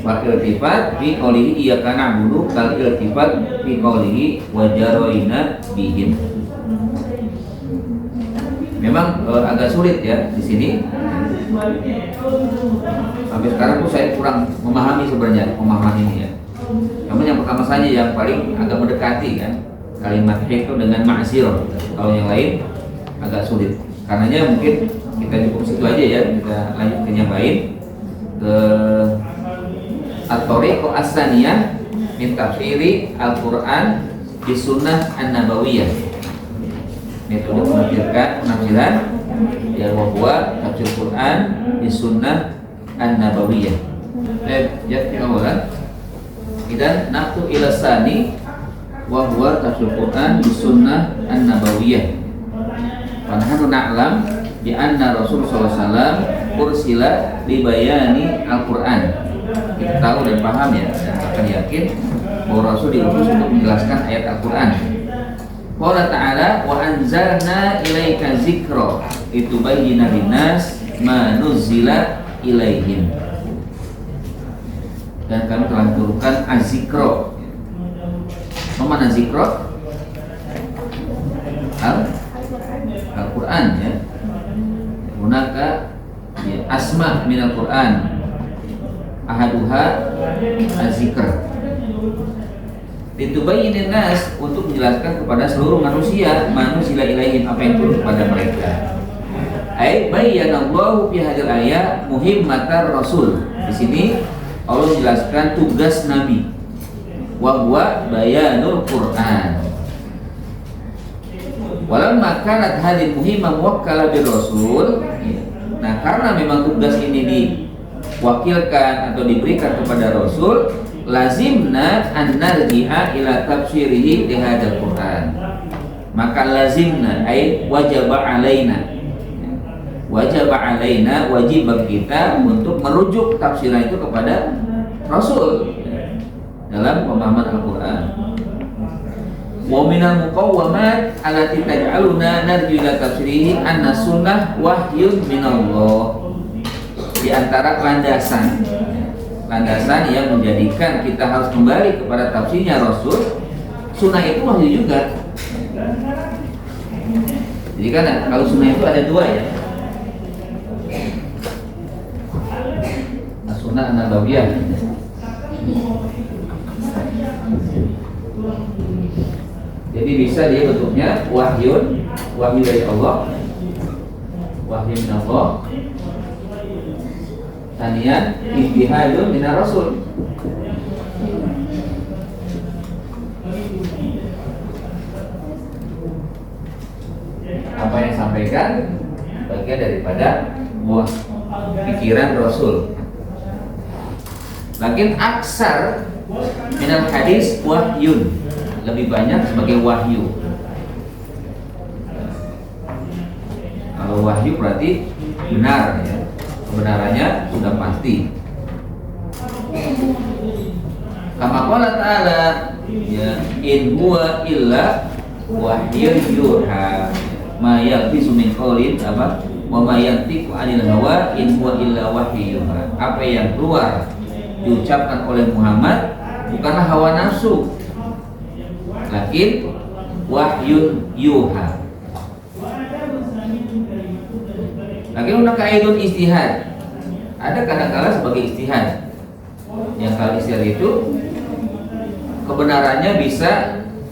Wa iltifat fi qoulihi iyyaka na'budu kal iltifat fi qoulihi wa jarina bihim. Memang agak sulit ya di sini. Sampai sekarang tuh saya kurang memahami sebenarnya pemahaman ini ya. Namun yang pertama saja yang paling agak mendekati kan kalimat itu dengan ma'zirah. Kalau yang lain agak sulit. Karenanya mungkin kita cukup situ aja ya. Kita lanjut ke yang lain. Ke at-thariqah as-saniyah min tafsiri Al-Quran di sunnah An-Nabawiyah. Metode penafsiran ya bahwa tafsir Quran di sunnah An-Nabawiyah. Jadi awalan idan naqtu ila sani wa huwa tafsir Quran di sunnah An-Nabawiyah. Wa nahnu na'lam bi anna Rasul sallallahu alaihi wasallam ursila li bayani Al-Quran. Kita tahu dan paham ya, dan akan yakin bahwa Rasul diutus untuk menjelaskan ayat Al-Quran. Qala ta'ala wa anzalna ilaika dzikra litubayyana linnas ma nuzila ilaihim. Dan kami telah turunkan az-zikra. Mana zikra? Al-Quran ya. Hunaka ya, asma min Al-Quran. Ahaduha az-zikr. Ditubayyin nas untuk menjelaskan kepada seluruh manusia manuzila ilaihim apa yang turun kepada mereka. Ai bayyanallahu fi hadil ayat muhimmatar rasul. Di sini Allah menjelaskan tugas nabi. Wa huwa bayanul Quran. Walamma kanat hadhihi muhimmah muwakkala bir rasul. Nah, karena memang tugas ini diwakilkan atau diberikan kepada Rasul, lazimna an narji'a ila tafsirihi li hadzal Quran. Maka lazimna ay wajaba alaina. Wajaba alaina, wajib bagi kita untuk merujuk tafsiran itu kepada Rasul dalam pemahaman Al-Quran. Wa minal muqawwamat allati taj'aluna narju ila tafsirihi anna sunnah wahyun minallah. Di antara landasan yang menjadikan kita harus kembali kepada tafsirnya Rasul, sunnah itu wahyu juga. Jadi kan kalau sunnah itu ada dua ya, sunnah An-Nabawiyah. Jadi bisa dia bentuknya wahyu dari Allah, wahyu min Allah. Tanian ijtihadun min Rasul. Apa yang disampaikan bagian daripada buah pikiran Rasul. Lakin aksar minal hadis wahyun, lebih banyak sebagai wahyu. Kalau wahyu berarti benar ya, kebenarannya sudah pasti. Kama qala ta'ala ya, in huwa illa wahyun yuha ma yalfizu min qawlin apa wa ma yantiqu 'anil hawa in huwa illa wahyun yuha. Apa yang keluar diucapkan oleh Muhammad bukanlah hawa nafsu, lakin wahyun yuha. Lagi una kaidun istihad. Ada kadang-kala sebagai istihad. Yang kalau istihad itu kebenarannya bisa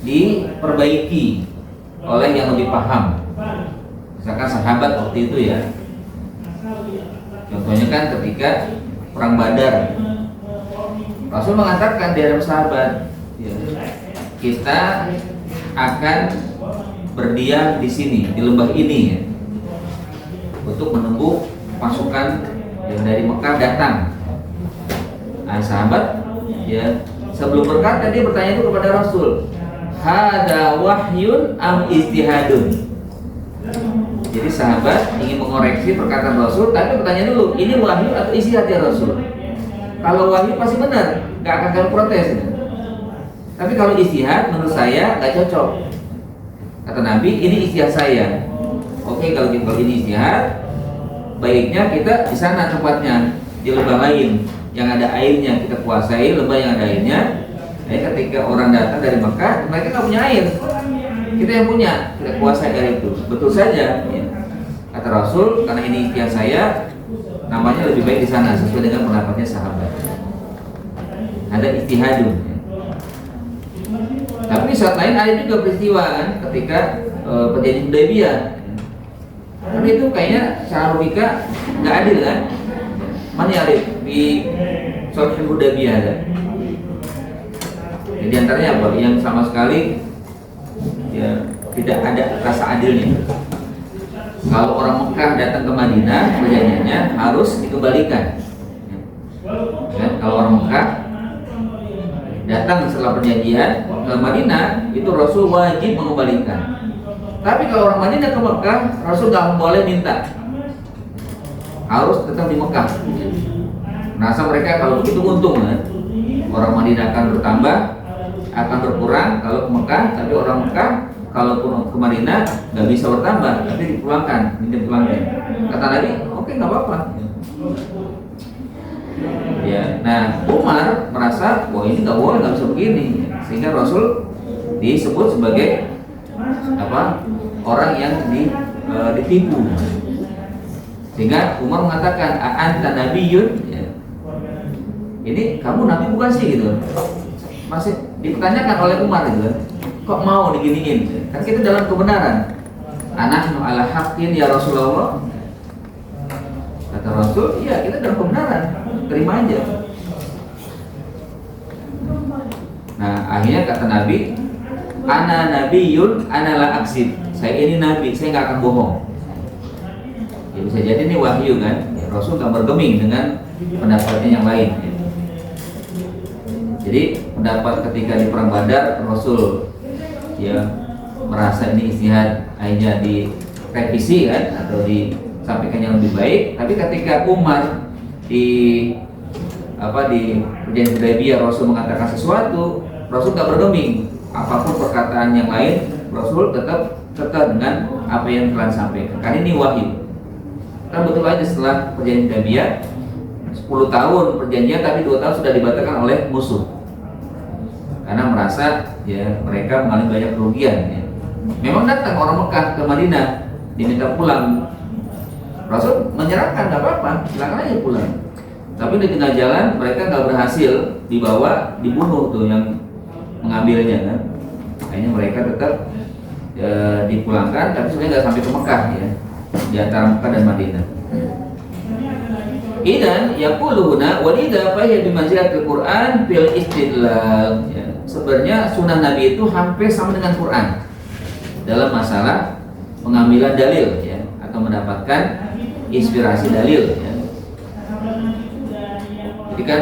diperbaiki oleh yang lebih paham. Misalkan sahabat waktu itu ya. Contohnya kan ketika perang Badar, Rasul mengatakan di hadapan sahabat, ya, kita akan berdiam di sini, di lembah ini ya, untuk menunggu pasukan yang dari Mekah datang. Nah, sahabat ya sebelum berkata dia bertanya itu kepada Rasul, hada wahyun am istihadun. Jadi sahabat ingin mengoreksi perkataan Rasul, tapi bertanya dulu, ini wahyu atau istihad ya Rasul? Kalau wahyu pasti benar, nggak akan kami protes ya. Tapi kalau istihad menurut saya nggak cocok. Kata Nabi, ini istihad saya. Oke, kalau ini istihad, baiknya kita di sana tempatnya, di lembah lain yang ada airnya, kita kuasai lembah yang ada airnya. Ketika orang datang dari Mekah, mereka nggak punya air, kita yang punya, kita kuasai air itu. Betul saja ya. Kata Rasul, karena ini istihad saya, namanya lebih baik di sana sesuai dengan pendapatnya sahabat. Ada istihadun ya. Tapi saat lain ada juga peristiwa kan, ketika perjanjian Hudaybiyah. Tapi itu kayaknya secara logika nggak adil kan? Mana yang ada di Sulh Hudaybiyah ada? Jadi antaranya apa? Yang sama sekali ya tidak ada rasa adilnya. Kalau orang Mekah datang ke Madinah, perjanjiannya harus dikembalikan. Ya, kalau orang Mekah datang setelah perjanjian ke Madinah, itu Rasul wajib mengembalikan. Tapi kalau orang Madinah ke Mekah, Rasul nggak boleh minta, harus tetap di Mekah. Merasa mereka kalau begitu untung kan? Orang Madinah akan bertambah, akan berkurang kalau ke Mekah, tapi orang Mekah kalaupun ke Madinah nggak bisa bertambah, tapi dipulangkan, minjem pulangnya. Kata Nabi, oke, nggak apa-apa. Ya, nah Umar merasa, wah ini nggak boleh, nggak bisa begini, sehingga Rasul disebut sebagai apa? Orang yang ditipu. Sehingga Umar mengatakan, anta nabiyyun. Ya. Ini kamu nabi bukan sih gitu? Masih dipertanyakan oleh Umar gitu. Kok mau diginiin? Kan kita dalam kebenaran. Anahnu ala haqqin ya Rasulullah. Kata Rasul, iya kita dalam kebenaran, terima aja. Nah akhirnya kata Nabi, ana nabiyyun ana la aksib. Saya ini nabi, saya nggak akan bohong. Ya bisa jadi ini wahyu kan. Ya, Rasul nggak bergeming dengan pendapatnya yang lain. Ya. Jadi pendapat ketika di perang Badar, Rasul ya merasa ini ijtihad, akhirnya direvisi kan atau disampaikan yang lebih baik. Tapi ketika Umar di perjanjian Hudaybiyah Rasul mengatakan sesuatu, Rasul tak bergeming. Apapun perkataan yang lain, Rasul tetap dengan apa yang telah disampaikan. Karena ini wahyu. Kan betul aja setelah perjanjian Hudaybiyah 10 tahun perjanjian, tapi 2 tahun sudah dibatalkan oleh musuh. Karena merasa ya mereka mengalami banyak kerugian. Ya. Memang datang orang Mekah ke Madinah diminta pulang, Rasul menyerahkan, nggak apa-apa, silakan aja pulang. Tapi di tengah jalan mereka nggak berhasil dibawa, dibunuh tuh yang mengambilnya kan. Akhirnya mereka tetap dipulangkan, tapi sebenarnya nggak sampai ke Mekah ya, di antara Mekah dan Madinah. Idan yaquluuna walida fa hiya bimanzilatil Qur'an fil istidlal. Ya. Sebenarnya sunnah Nabi itu hampir sama dengan Quran dalam masalah pengambilan dalil ya, atau mendapatkan inspirasi dalil ya. Jadi kan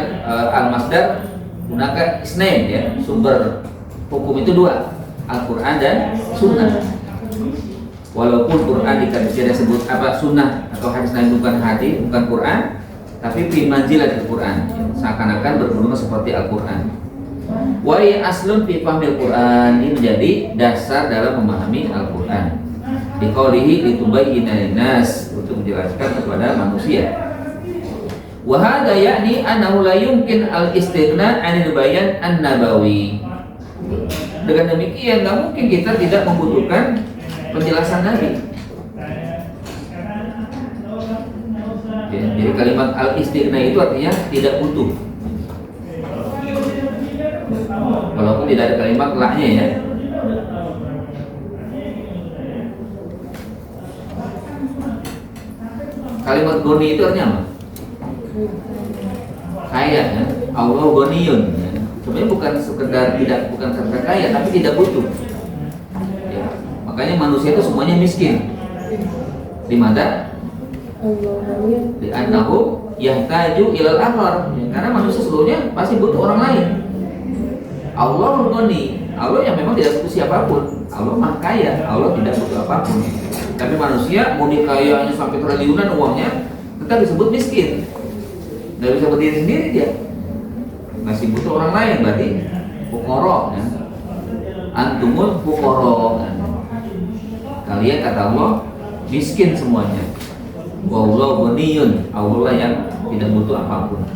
al-masdar gunakan isnain ya, sumber hukum itu 2, Al-Quran dan sunnah. Walaupun Quran tidak sebut sunnah atau hadis Nabi bukan hadis, bukan Quran, tapi fi manzilatil Quran, seakan-akan berhubungan seperti Al-Quran. Wa aslun fi fahmil Quran, ini menjadi dasar dalam memahami Al-Quran. Biqaulihi litubayyina linnas, untuk menjelaskan kepada manusia. Wa hadza ya'ni annahu la yumkin al-istighna 'anil bayan an-nabawi. Dengan demikian nggak mungkin kita tidak membutuhkan penjelasan Nabi. Ya, jadi kalimat al-istighna itu artinya tidak butuh. Walaupun tidak ada kalimat la-nya ya. Kalimat goni itu artinya apa? Kaya ya. Allah goniyun ya. Sebenarnya bukan sekedar kaya, tapi tidak butuh. Ya. Makanya manusia itu semuanya miskin. Di mana? Di annahu yahtaju ilal akhar. Ya, karena manusia seluruhnya pasti butuh orang lain. Allah ghani, Allah yang memang tidak butuh siapapun. Allah maha kaya, Allah tidak butuh apapun. Tapi manusia mau dikayanya sampai triliunan uangnya, tetap disebut miskin. Tidak bisa berdiri sendiri dia, masih butuh orang lain. Berarti fuqara ya. Antumul fuqara ya. Kalian kata Allah miskin semuanya. Wallahu ghaniyun, Allah yang tidak butuh apapun.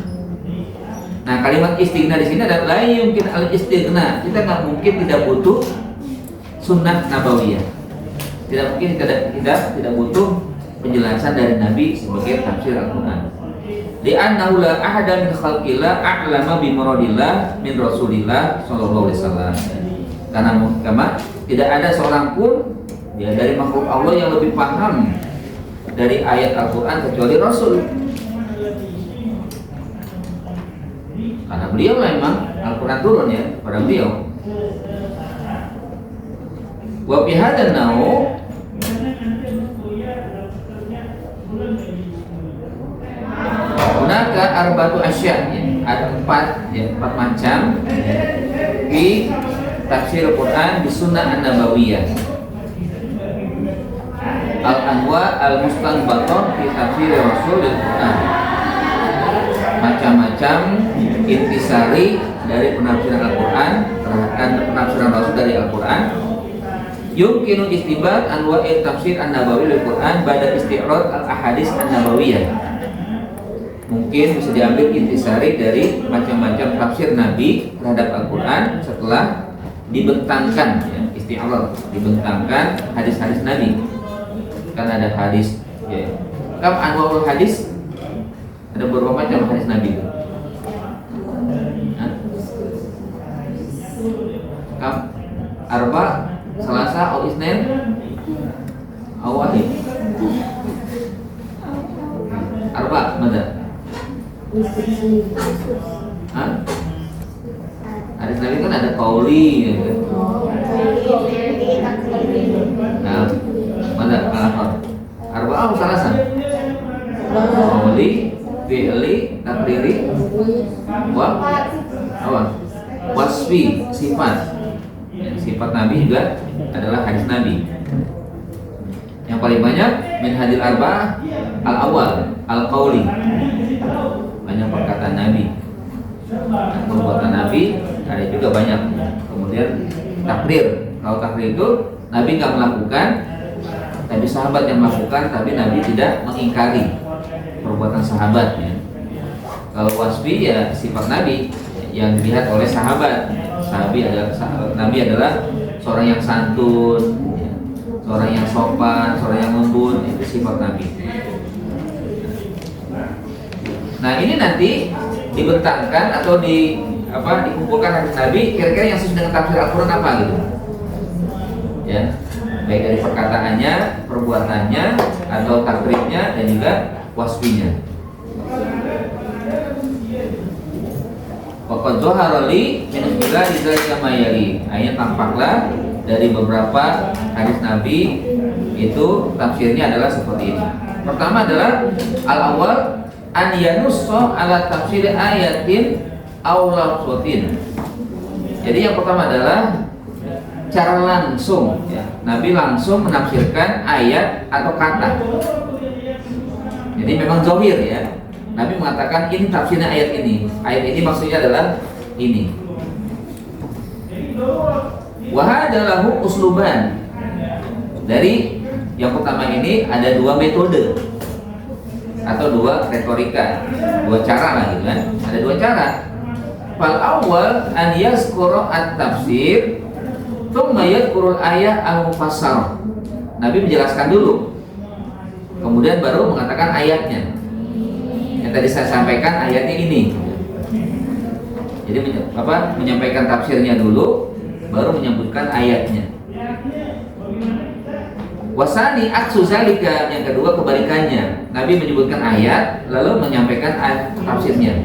Nah kalimat istighna di sini adalah la yumkin al-istighna. Kita nggak mungkin tidak butuh sunnah nabawiyah. Tidak mungkin kita tidak butuh penjelasan dari Nabi sebagai tafsir Al-Quran. Li'annahu la ahada min khalqillah a'lama bi muradillah min Rasulillah sallallahu alaihi wasallam. Karena tidak ada seorang pun ya dari makhluk Allah yang lebih paham dari ayat Al-Quran kecuali Rasul. Karena beliau memang Al-Quran turun ya pada beliau. Wa fi hadzal nau Hunaka arba'atu asya, ya. Ada empat macam di tafsir Al-Quran di sunnah an-nabawiyah. Al-anwa al-mustanbathah fi tafsir Rasulul Quran. Macam-macam intisari dari penafsiran Al-Quran terhadap penafsiran Rasul dari Al-Quran. Yumkinu istibat anwa'i tafsir an-nabawi Al-Quran pada isti'rad al-ahadits an-nabawiyah. Mungkin bisa diambil intisari dari macam-macam tafsir Nabi terhadap Al-Quran setelah dibentangkan, ya, isti'rad, dibentangkan hadis-hadis Nabi. Kan ada hadis, ya. Kam anwaul hadis, ada beberapa macam hadis Nabi. Kam arba, salasa, au isnen, au wahid. Arba, mana? Hadis Nabi kan ada qauli, ya. Nah, mana al-akhar? Arba'ah salasa. Qauli, fi'li, takriri, wasfi, sifat. Ya, sifat Nabi juga adalah hadis Nabi. Yang paling banyak min hadil arba'ah al-awwal, al-qauli. Banyak perkataan Nabi. Nah, perbuatan Nabi ada juga banyak. Kemudian takrir. Kalau takrir itu Nabi nggak melakukan, tapi sahabat yang melakukan, tapi Nabi tidak mengingkari perbuatan sahabatnya. Kalau wasfi ya sifat Nabi yang dilihat oleh sahabat. Nabi adalah seorang yang santun, ya, seorang yang sopan, seorang yang lembut, itu sifat Nabi. Nah ini nanti dibentangkan atau dikumpulkan hadis Nabi kira-kira yang sesuai dengan tafsir Al-Quran apa gitu, ya, baik dari perkataannya, perbuatannya, atau takribnya dan juga wasfinya. Waqad dhahara li min khilali dzalika ma yali. Ayat tampaklah dari beberapa hadis Nabi itu tafsirnya adalah seperti ini. Pertama adalah al-awwal an yanussa ala tafsir ayatin aw lafzatin. Jadi yang pertama adalah cara langsung, ya. Nabi langsung menafsirkan ayat atau kata. Jadi memang zahir, ya. Nabi mengatakan ini tafsirnya ayat ini. Ayat ini maksudnya adalah ini. Wa hadalahu usluban. Dari yang pertama ini ada dua metode atau dua retorika, dua cara lah gitu kan. Ada dua cara. Fal awal an yazkura at-tafsir thumma yadhkurul ayat al-mufassar. Nabi menjelaskan dulu, kemudian baru mengatakan ayatnya. Yang tadi saya sampaikan ayatnya ini. Jadi menyampaikan tafsirnya dulu, baru menyebutkan ayatnya. Wasani aksu zalika, yang kedua kebalikannya. Nabi menyebutkan ayat lalu menyampaikan tafsirnya.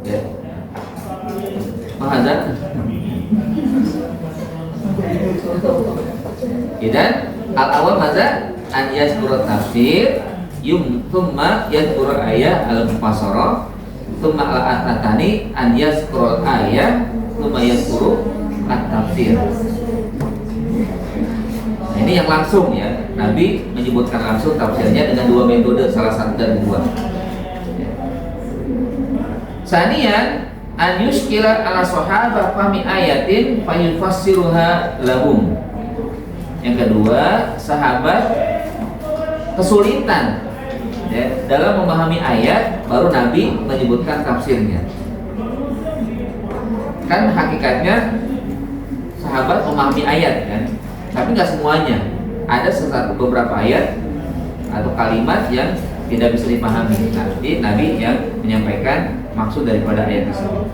Ya. Mahadzan. Idan al-awwal madza an yazkura tafsir thumma yadhkuru ayat al-mufassara thumma al-atani an yazkuru ayat thumma yadhkuru at-tafsir. Nah, ini yang langsung, ya. Nabi menyebutkan langsung tafsirnya dengan dua metode, salah satu dari dua. Saniyan an yushkila ala sahabah fahmi ayatin fayufassiruha lahum. Yang kedua, sahabat kesulitan, ya, dalam memahami ayat, baru Nabi menyebutkan tafsirnya. Kan hakikatnya sahabat memahami ayat, kan, tapi nggak semuanya. Ada beberapa ayat atau kalimat yang tidak bisa dipahami. Nanti Nabi yang menyampaikan maksud daripada ayat tersebut.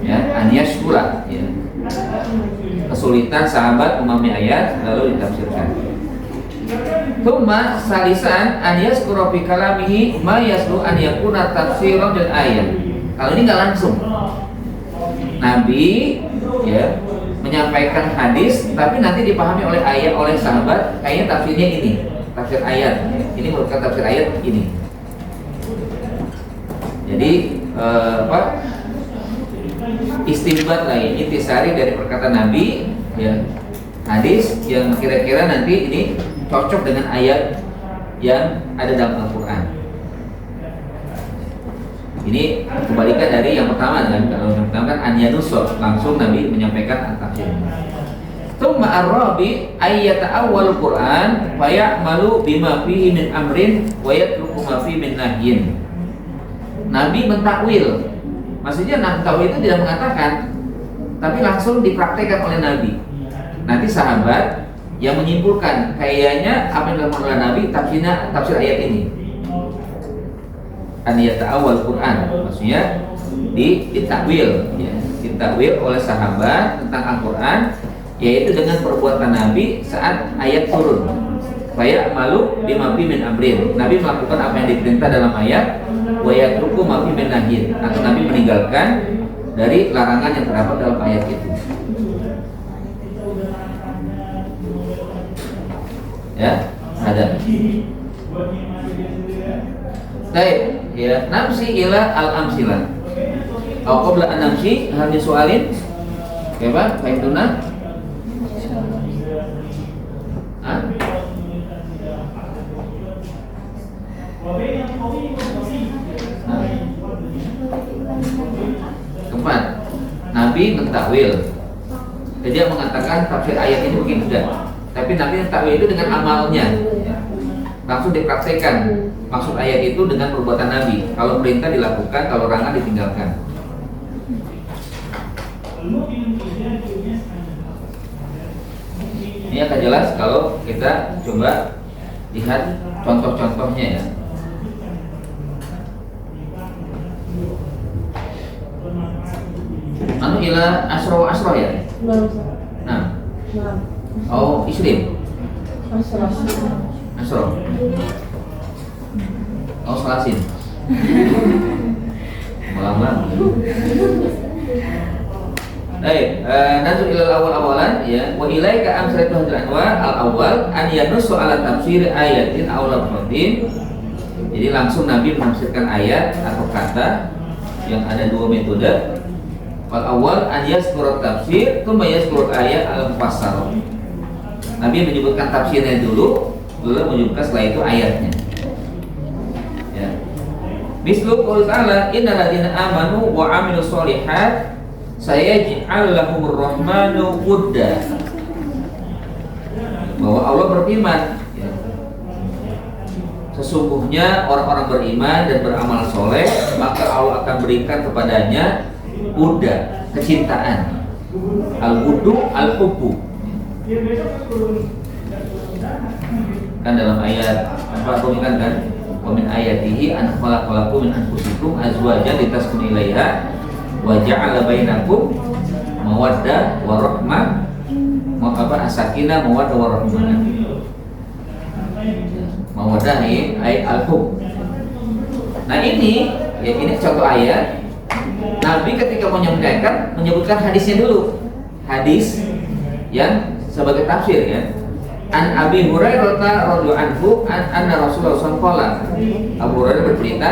Ya, an-yashkura, ya. Kesulitan sahabat memahami ayat lalu ditafsirkan. Tsumma salisan an yazkura fi kalamihi ma yaslu an yakuna tafsiran lil ayat. Kalau ini nggak langsung. Nabi ya menyampaikan hadis, tapi nanti dipahami oleh ayat oleh sahabat. Kayaknya tafsirnya ini, tafsir ayat. Ini merupakan tafsir ayat ini. Jadi istinbat lah ya, intisari dari perkataan Nabi ya, hadis yang kira-kira nanti ini cocok dengan ayat yang ada dalam Al-Quran. Ini kebalikan dari yang pertama kan. Kalau yang pertama kan an-yanusur, langsung Nabi menyampaikan tafsir. Tsumma ar-rabi ayyata awal Quran fa ya'malu bima fihi min amrin wa yatruku ma fihi min nahyin. Nabi mentakwil. Maksudnya takwil itu tidak mengatakan, tapi langsung dipraktekkan oleh Nabi. Nanti sahabat yang menyimpulkan kayaknya apa yang dilakukan oleh Nabi tafsir ayat ini. An yata'awwal Quran, maksudnya ditakwil ya, ditakwil oleh sahabat tentang Al-Qur'an, yaitu dengan perbuatan Nabi saat ayat turun. Faya malu bima fi min amrin. Nabi melakukan apa yang diperintah dalam ayat, wa yatruku ma fi min nahyin, atau Nabi meninggalkan dari larangan yang terdapat dalam ayat itu. Ya, ada. Baik, ya, namsi ila al-amsilah. Au qabla an namsi hal disualin. Coba, fahimtuna? Hah? Keempat, Nabi mentakwil. Jadi dia mengatakan tafsir ayat ini begini tidak. Tapi Nabi mentakwil itu dengan amalnya, ya. Langsung dipraktekkan maksud ayat itu dengan perbuatan Nabi. Kalau perintah dilakukan, kalau larangan ditinggalkan. Ini akan jelas kalau kita coba lihat contoh-contohnya ya. Anu ila asro ya. Nah. Oh, Islim. Asro. Oh, Salasin. Malam. Baik, nazu ilal awal-awalan ya. Wa ilaika amsalatu hadil anwa al-awwal an yanussu ala tafsir ayatin aw lafdhin. Jadi langsung Nabi menafsirkan ayat atau kata yang ada dua metode. Wal awal an yazkur tafsir, tsumma yazkur ayat al-mufassal. Nabi menyebutkan tafsirnya dulu, lalu menyebutkan setelah itu ayatnya. Ya. Mislu qaul ta'ala innal ladzina amanu wa 'amilus sholihat sayaj'al lahumur rahmanu wudda. Bahwa Allah berfirman, ya, sesungguhnya orang-orang beriman dan beramal soleh, maka Allah akan berikan kepadanya wudda, kecintaan. Al-wuddu al-hubbu. Kan dalam ayat apa rumikan kan? Wa min ayatihi an khalaqalakum min anfusikum azwajan litaskunu ilaiha wa ja'ala bainakum mawaddah wa rahmah. As-sakinah mawaddah wa rahmah. Mawaddah ini ayat al-hub. Nah ini ya, ini contoh ayat. Nabi ketika menyampaikan menyebutkan hadisnya dulu. Hadis yang sebagai tafsir ya. An Abi Hurairah radhiyallahu anhu anna Rasulullah sallallahu alaihi wasallam, Abu Hurairah bercerita,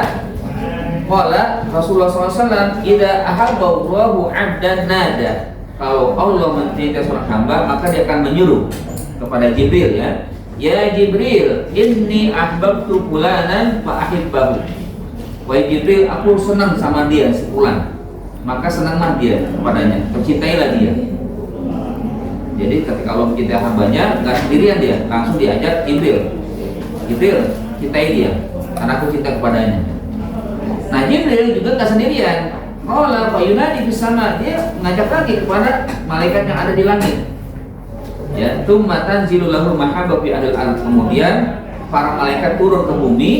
qala Rasulullah sallallahu alaihi wasallam, idza ahabba Allahu 'abdan nada. Kalau Allah mencintai seorang hamba, maka dia akan menyuruh kepada Jibril ya. Ya Jibril, inni ahbabtu fulanan fa ahibbahu. Wahai Jibril, aku senang sama dia si fulan. Maka senanglah dia kepadanya, percintailah dia. Jadi ketika Allah mencintai hambanya, nggak sendirian dia, langsung diajak Jibril. Jibril, cintai dia, karena aku cinta kepadanya. Nah Jibril juga nggak sendirian. Qala fa yunadi fis sama, dia mengajak lagi kepada malaikat yang ada di langit. Ya, tsumma tanzilu lahu mahabbah fi adil ard. Kemudian para malaikat turun ke bumi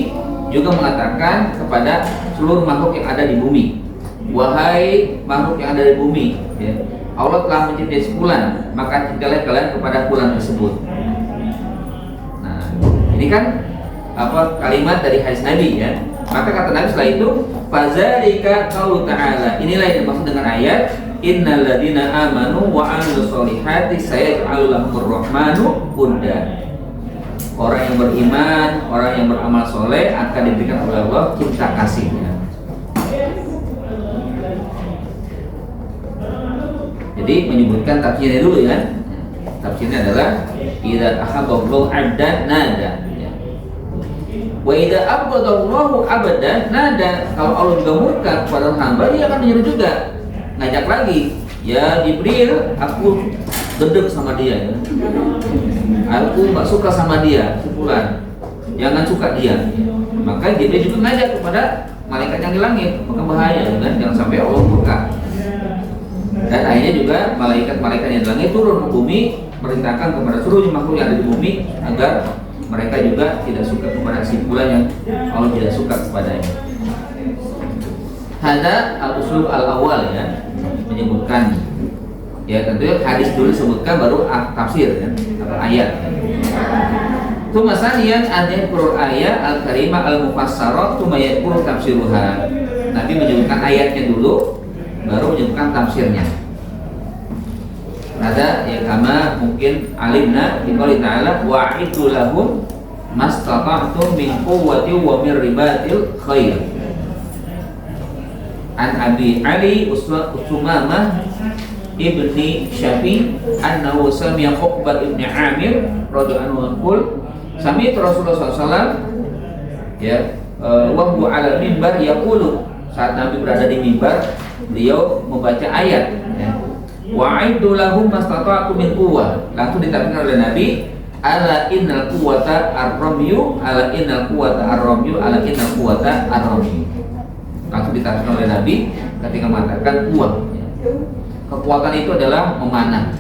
juga mengatakan kepada seluruh makhluk yang ada di bumi, wahai makhluk yang ada di bumi, ya, Allah telah mencintai sebulan, maka cintailah kalian kepada bulan tersebut. Nah, ini kan apa kalimat dari hadis Nabi ya. Maka kata Nabi setelah itu, fadzalika qaulu ta'ala. Inilah yang dimaksud dengan ayat innal ladzina amanu wa 'amilus solihati sayaj'alu lahumur rahmanu wudda. Orang yang beriman, orang yang beramal soleh akan diberikan oleh Allah cinta kasihnya. Jadi menyebutkan tafsirnya dulu ya. Tafsirnya adalah idza ahabballahu 'abdan nada. Wa idza abghadallahu 'abdan nada. Kalau Allah juga murka kepada hamba, dia akan menyeru juga, ngajak lagi, ya Jibril, aku gedek sama dia ya. Aku nggak suka sama dia, sebulan, jangan suka dia. Maka Jibril juga ngajak kepada malaikat yang di langit, maka bahaya kan, jangan sampai Allah murka. Dan akhirnya juga malaikat-malaikat yang di langit turun ke bumi, merintahkan kepada seluruh makhluk yang ada di bumi agar mereka juga tidak suka kepada simpulan yang Allah tidak suka kepadanya. Hada al-uslub al-awwal ya, menyebutkan ya, tentunya hadis dulu disebutkan baru tafsir ya, atau ayat. Tsumma saniyan adhkurul ayat al-karimah al-mufassarat tsumma yadhkuru tafsiruha. Nabi menyebutkan ayatnya dulu baru menyebutkan tafsirnya. Ada ya kama mungkin alimna di qouli ta'ala wa'iddu lahum mastata'tum min quwwati wa min ribatil khair. An Abi Ali Usmamah ibni Syafi annahu sami'a Uqbah ibni Amir radhiyallahu anhu sami Rasulullah SAW ya wa huwa 'ala mimbar yaqulu, saat Nabi berada di mimbar beliau membaca ayat ya. Wa'iddu lahum mastata'tum min quwwah. Langsung ditafsirkan oleh Nabi, ala innal quwwata ar-ramyu, ala innal quwwata ar-ramyu, ala innal quwwata ar-ramyu. Langsung ditafsirkan oleh Nabi ketika mengatakan kuat. Kekuatan itu adalah memanah.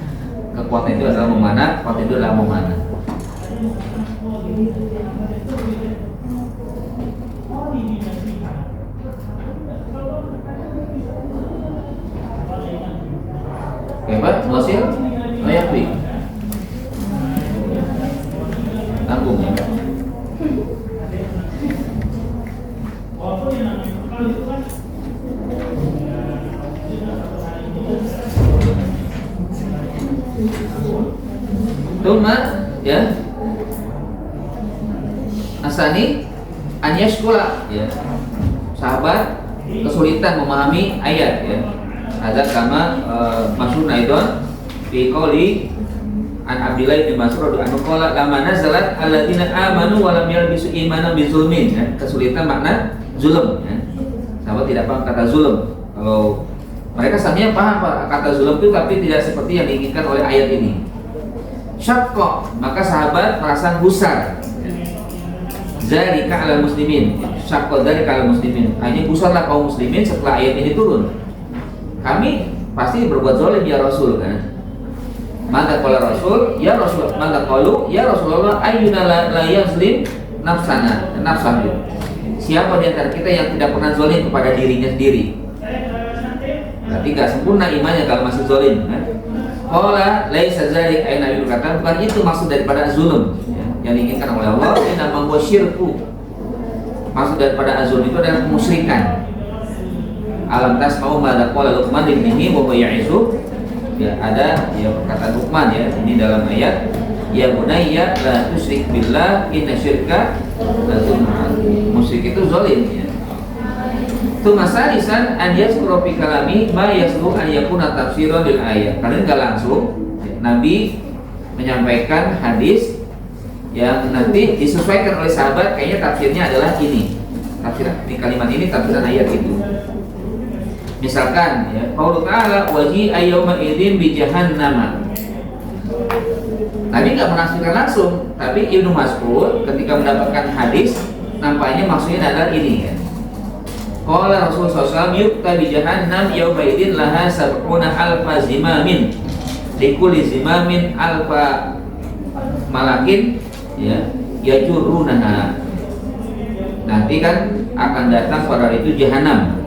Kekuatan itu adalah memanah, kekuatan itu adalah memanah. Hebat, muasil, layak wi, tanggung ya. Tuma ya, asani anyashkula ya, sahabat kesulitan memahami ayat ya. Ada kama masyhur aidon fi qouli an Abdillah bin Mas'ud radhiyallahu anhu qala lama nazalat alladziina amanu wa lam yalbisu imanan bizulmin ya. Kesulitan makna zulm ya. Sahabat tidak paham kata zulm. Kalau mereka sebenarnya paham kata zulm itu, tapi tidak seperti yang diinginkan oleh ayat ini. Syaqqa, maka sahabat merasa gusar. Zalika 'alal muslimin. Syaqqa dzalika 'alal muslimin. Hanya gusarlah kaum muslimin setelah ayat ini turun. Kami pasti berbuat zalim ya Rasul kan. Maka qala Rasul, ya Rasul, maka qalu ya Rasulullah ayyuna la yazlim nafsahu. Siapa di antara kita yang tidak pernah zalim kepada dirinya sendiri? Berarti enggak sempurna imannya kalau masih zalim kan. Qala laisa dzalik, ay Nabi berkata bukan itu maksud daripada zulm ya, yang diinginkan oleh Allah. Ini nama syirku. Maksud daripada zulm itu adalah kemusyrikan. Alam tasma'u ma qala Luqman ibnihi wa huwa ya'izu. Ya, ada ya perkataan Luqman ya, ini dalam ayat ya bunayya la tusyrik billah inna syirka la zulmun. Musyrik itu zalim ya. Tsumma salisan an yazkura fi kalami ma yaslu an yakuna tafsiran lil ayat. Karena enggak langsung ya, Nabi menyampaikan hadis yang nanti disesuaikan oleh sahabat, kayaknya tafsirnya adalah ini. Tafsir di kalimat ini tafsiran ayat itu. Misalkan ya, qaulu ta'ala waji'a yauma idzin bi jahannam. Nabi enggak menafsirkan langsung, tapi Ibnu Mas'ud ketika mendapatkan hadis nampaknya maksudnya adalah ini kan. Qala Rasulullah SAW yukta bi jahannam yauma idzin laha sab'una alfa zimamin. Likulli zimamin alfa malakin ya yajurrunaha. Nanti kan akan datang pada hari itu jahanam.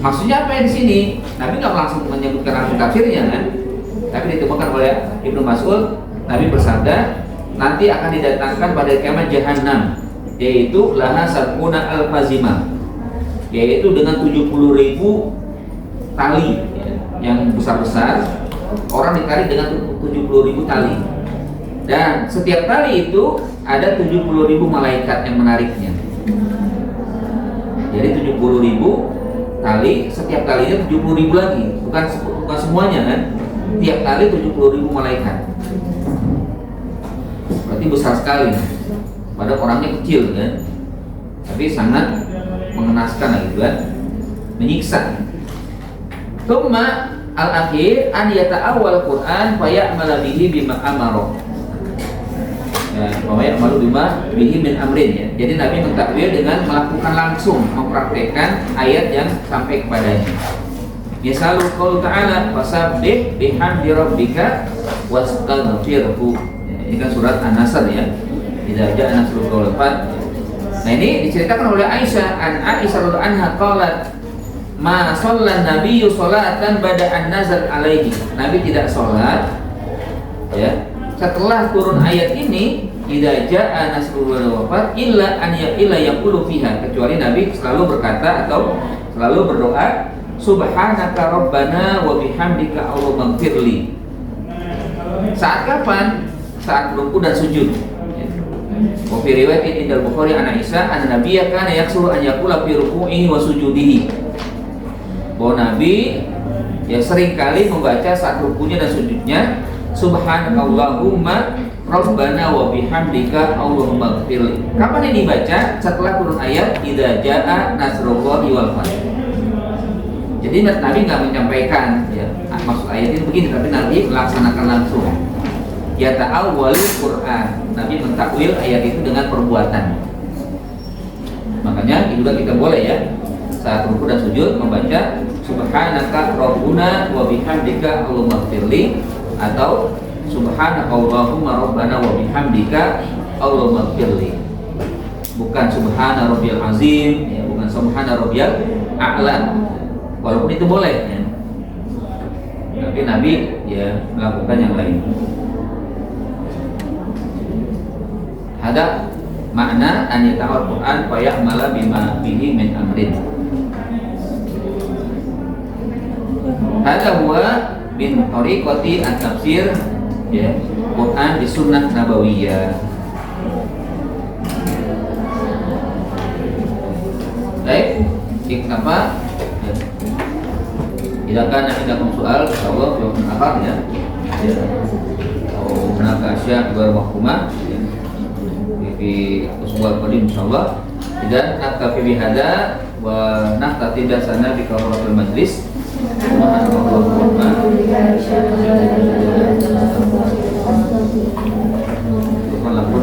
Maksudnya apa yang di sini? Nabi nggak langsung menyebutkan langsung tafsirnya kan, tapi ditemukan oleh Ibnu Mas'ud. Nabi bersabda, nanti akan didatangkan pada kiamat jahanam. yaitu laha sab'una alfazimah, yaitu dengan 70.000 tali ya, yang besar-besar. Orang ditarik dengan 70.000 tali, dan setiap tali itu ada 70.000 malaikat yang menariknya. Jadi 70.000 tali, setiap talinya 70.000 lagi, bukan semuanya kan. Tiap tali 70.000 malaikat. Berarti besar sekali. Pada orangnya kecil kan, tapi sangat mengenaskan gitu kan, menyiksa. Tsumma al-akhir an yata'awwal Qur'an fa ya'mal bihi bima amara. Ya, wa ya'malu bima bihi min amrin ya. Jadi Nabi mentakwil dengan melakukan langsung, mempraktekkan ayat yang sampai kepadanya. Misalul qaul ta'ala fasabbih bihamdi rabbika wastaghfirhu. Ya, ini kan surat An-Nasr ya. Idza ja'a nasrul fath. Nah, ini diceritakan oleh Aisyah, Aisyah radhiyallahu anha qalat ma shallan nabiyyu sholatan bada an nazal alaihi. Nabi tidak sholat ya setelah turun ayat ini, idza jaa nasrul wafat illa an yaqulu fiha, kecuali Nabi selalu berkata atau selalu berdoa subhanaka rabbana wa bihamdika allahumma ighfirli. Saat kapan? Saat ruku dan sujud. Wa fi riwayatin indal Bukhari an Aisyah anna nabiyya kana yaksuru an yaqula fi ruku'ihi wa sujudihi. Bahwa Nabi ya sering kali membaca saat rukunya dan sujudnya subhanakallahumma rabbana wa bihamdika allahumma ighfirli. Kapan ini dibaca? Setelah turun ayat idza jaa nasrullahi wal fath. Jadi Nabi nggak menyampaikan ya maksud ayat ini begini, tapi Nabi melaksanakan langsung. Ya ta'awwalul Qur'an. Nabi mentakwil ayat itu dengan perbuatan. Makanya juga kita boleh ya saat ruku dan sujud membaca subhanaka rabbuna wa bihamdika allahumma ighfirli, atau subhanaka allahumma rabbana wa bihamdika allahumma ighfirli. Bukan subhana rabbiyal azim ya, bukan subhana rabbiyal a'la. Walaupun itu boleh ya. Tapi Nabi ya melakukan yang lain. Ada makna an yata'al Qur'an fa ya'mala bima bihi min amrin. Hadza huwa min tariqati at-tafsir ya Quran di sunnah nabawiyah. Baik, apa? Jika ada soal, insyaallah jawaban akhir ya. Atau menakasya berwahkumah di usbu'al qadim insyaallah. Dan naktafi bihadza wa nahtati dasana bi qawlatul majlis. Subhanallah.